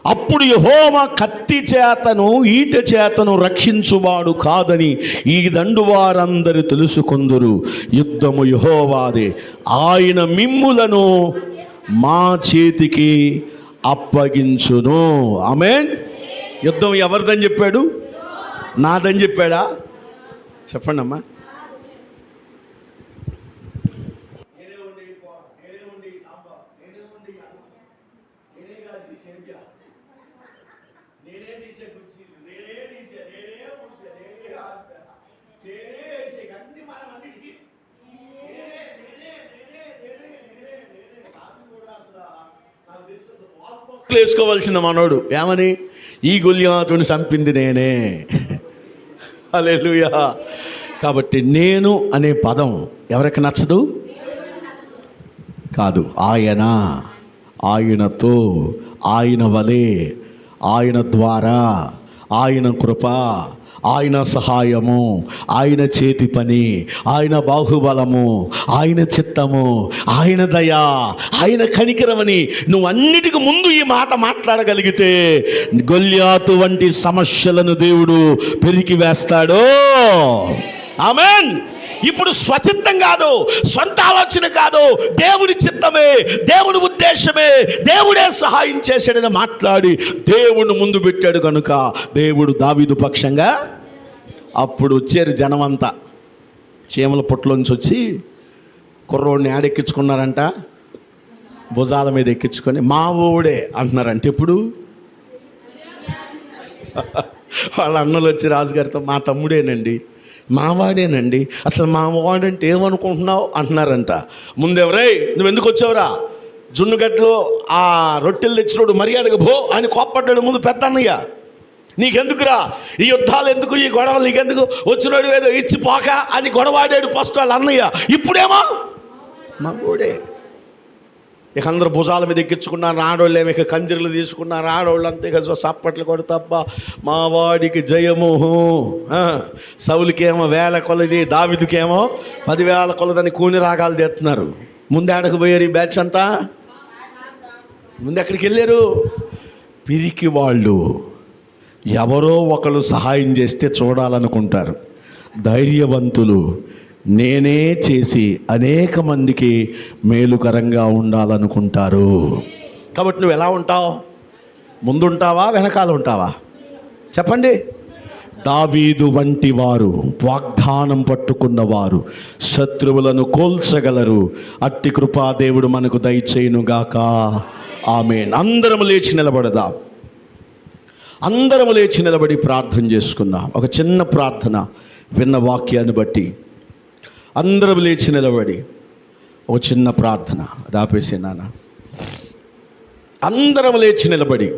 అప్పుడు యెహోవా కత్తి చేతను ఈట చేతను రక్షించువాడు కాదని ఈ దండు వారందరూ తెలుసుకొందురు. యుద్ధము యెహోవాదే, ఆయన మిమ్ములను మా చేతికి అప్పగించును. ఆమేన్. యుద్ధం ఎవరిదని చెప్పాడు? నాదని చెప్పాడా? చెప్పండి అమ్మా. నేనే తీసే కుర్చీలు, నేనే తీసే, నేనే కూర్చే, నేనే వేసుకోవాల్సిన మనోడు ఏమని, ఈ గొల్యాతుని చంపింది నేనే. హల్లెలూయా. కాబట్టి నేను అనే పదం ఎవరికి నచ్చదు? కాదు, ఆయన, ఆయనతో, ఆయన వలె, ఆయన ద్వారా, ఆయన కృప, ఆయన సహాయము, ఆయన చేతి పని, ఆయన బాహుబలము, ఆయన చిత్తము, ఆయన దయ, ఆయన కనికరమని నువ్వు అన్నిటికి ముందు ఈ మాట మాట్లాడగలిగితే గొల్యాతు వంటి సమస్యలను దేవుడు పెరికి వేస్తాడు. ఆమేన్. ఇప్పుడు స్వచిత్తం కాదు, సొంత ఆలోచన కాదు, దేవుడి చిత్తమే, దేవుడి ఉద్దేశమే, దేవుడే సహాయం చేశాడని మాట్లాడి దేవుడిని ముందు పెట్టాడు కనుక దేవుడు దావీదు పక్షంగా. అప్పుడు వచ్చారు జనమంతా, చీమల పుట్టలోంచి వచ్చి కుర్రోడిని ఆడెక్కించుకున్నారంట, భుజాల మీద ఎక్కించుకొని మా ఊడే అంటున్నారంటే. ఇప్పుడు వాళ్ళ అన్నలు వచ్చి రాజుగారితో మా తమ్ముడేనండి, మావాడేనండి, అసలు మావాడంటే ఏమనుకుంటున్నావు అంటున్నారంట. ముందెవరై నువ్వు ఎందుకు వచ్చావురా, జున్నుగడ్డలో ఆ రొట్టెలు తెచ్చినోడు మర్యాదగా భో అని కోప్పడ్డాడు ముందు పెద్ద అన్నయ్య. నీకెందుకురా ఈ యుద్ధాలు, ఎందుకు ఈ గొడవలు, నీకెందుకు, వచ్చినోడు ఏదో ఇచ్చిపోక అని గొడవాడాడు ఫస్ట్ వాళ్ళ అన్నయ్య. ఇప్పుడేమో మా ఊడే. ఇక అందరూ భుజాల మీద ఎక్కించుకున్నారు, ఆడోళ్ళు ఏమో ఇక కంజర్లు తీసుకున్నారు, ఆడోళ్ళు అంతే ఇక సప్పట్లు కొడతప్ప మా వాడికి జయము. సౌలుకేమో 1000 కొలది, దావీదుకేమో 10,000 కొలదని కూని రాగాలు తెస్తున్నారు. ముందు ఆడకు పోయారు ఈ బ్యాచ్ అంతా, ముందు ఎక్కడికి వెళ్ళారు? పిరికి వాళ్ళు ఎవరో ఒకరు సహాయం చేస్తే చూడాలనుకుంటారు. ధైర్యవంతులు నేనే చేసి అనేక మందికి మేలుకరంగా ఉండాలనుకుంటారు. కాబట్టి నువ్వు ఎలా ఉంటావు? ముందుంటావా, వెనకాల ఉంటావా? చెప్పండి. దావీదు వంటి వారు, వాగ్దానం పట్టుకున్నవారు శత్రువులను కోల్చగలరు. అట్టి కృపా దేవుడు మనకు దయచేయునుగాక. ఆమేన్. అందరం లేచి నిలబడదాం. అందరం లేచి నిలబడి ప్రార్థన చేసుకుందాం. ఒక చిన్న ప్రార్థన విన్న వాక్యాన్ని బట్టి అందరం లేచి నిలబడి ఒక చిన్న ప్రార్థన. దాపేసే నాన్న. అందరం లేచి నిలబడి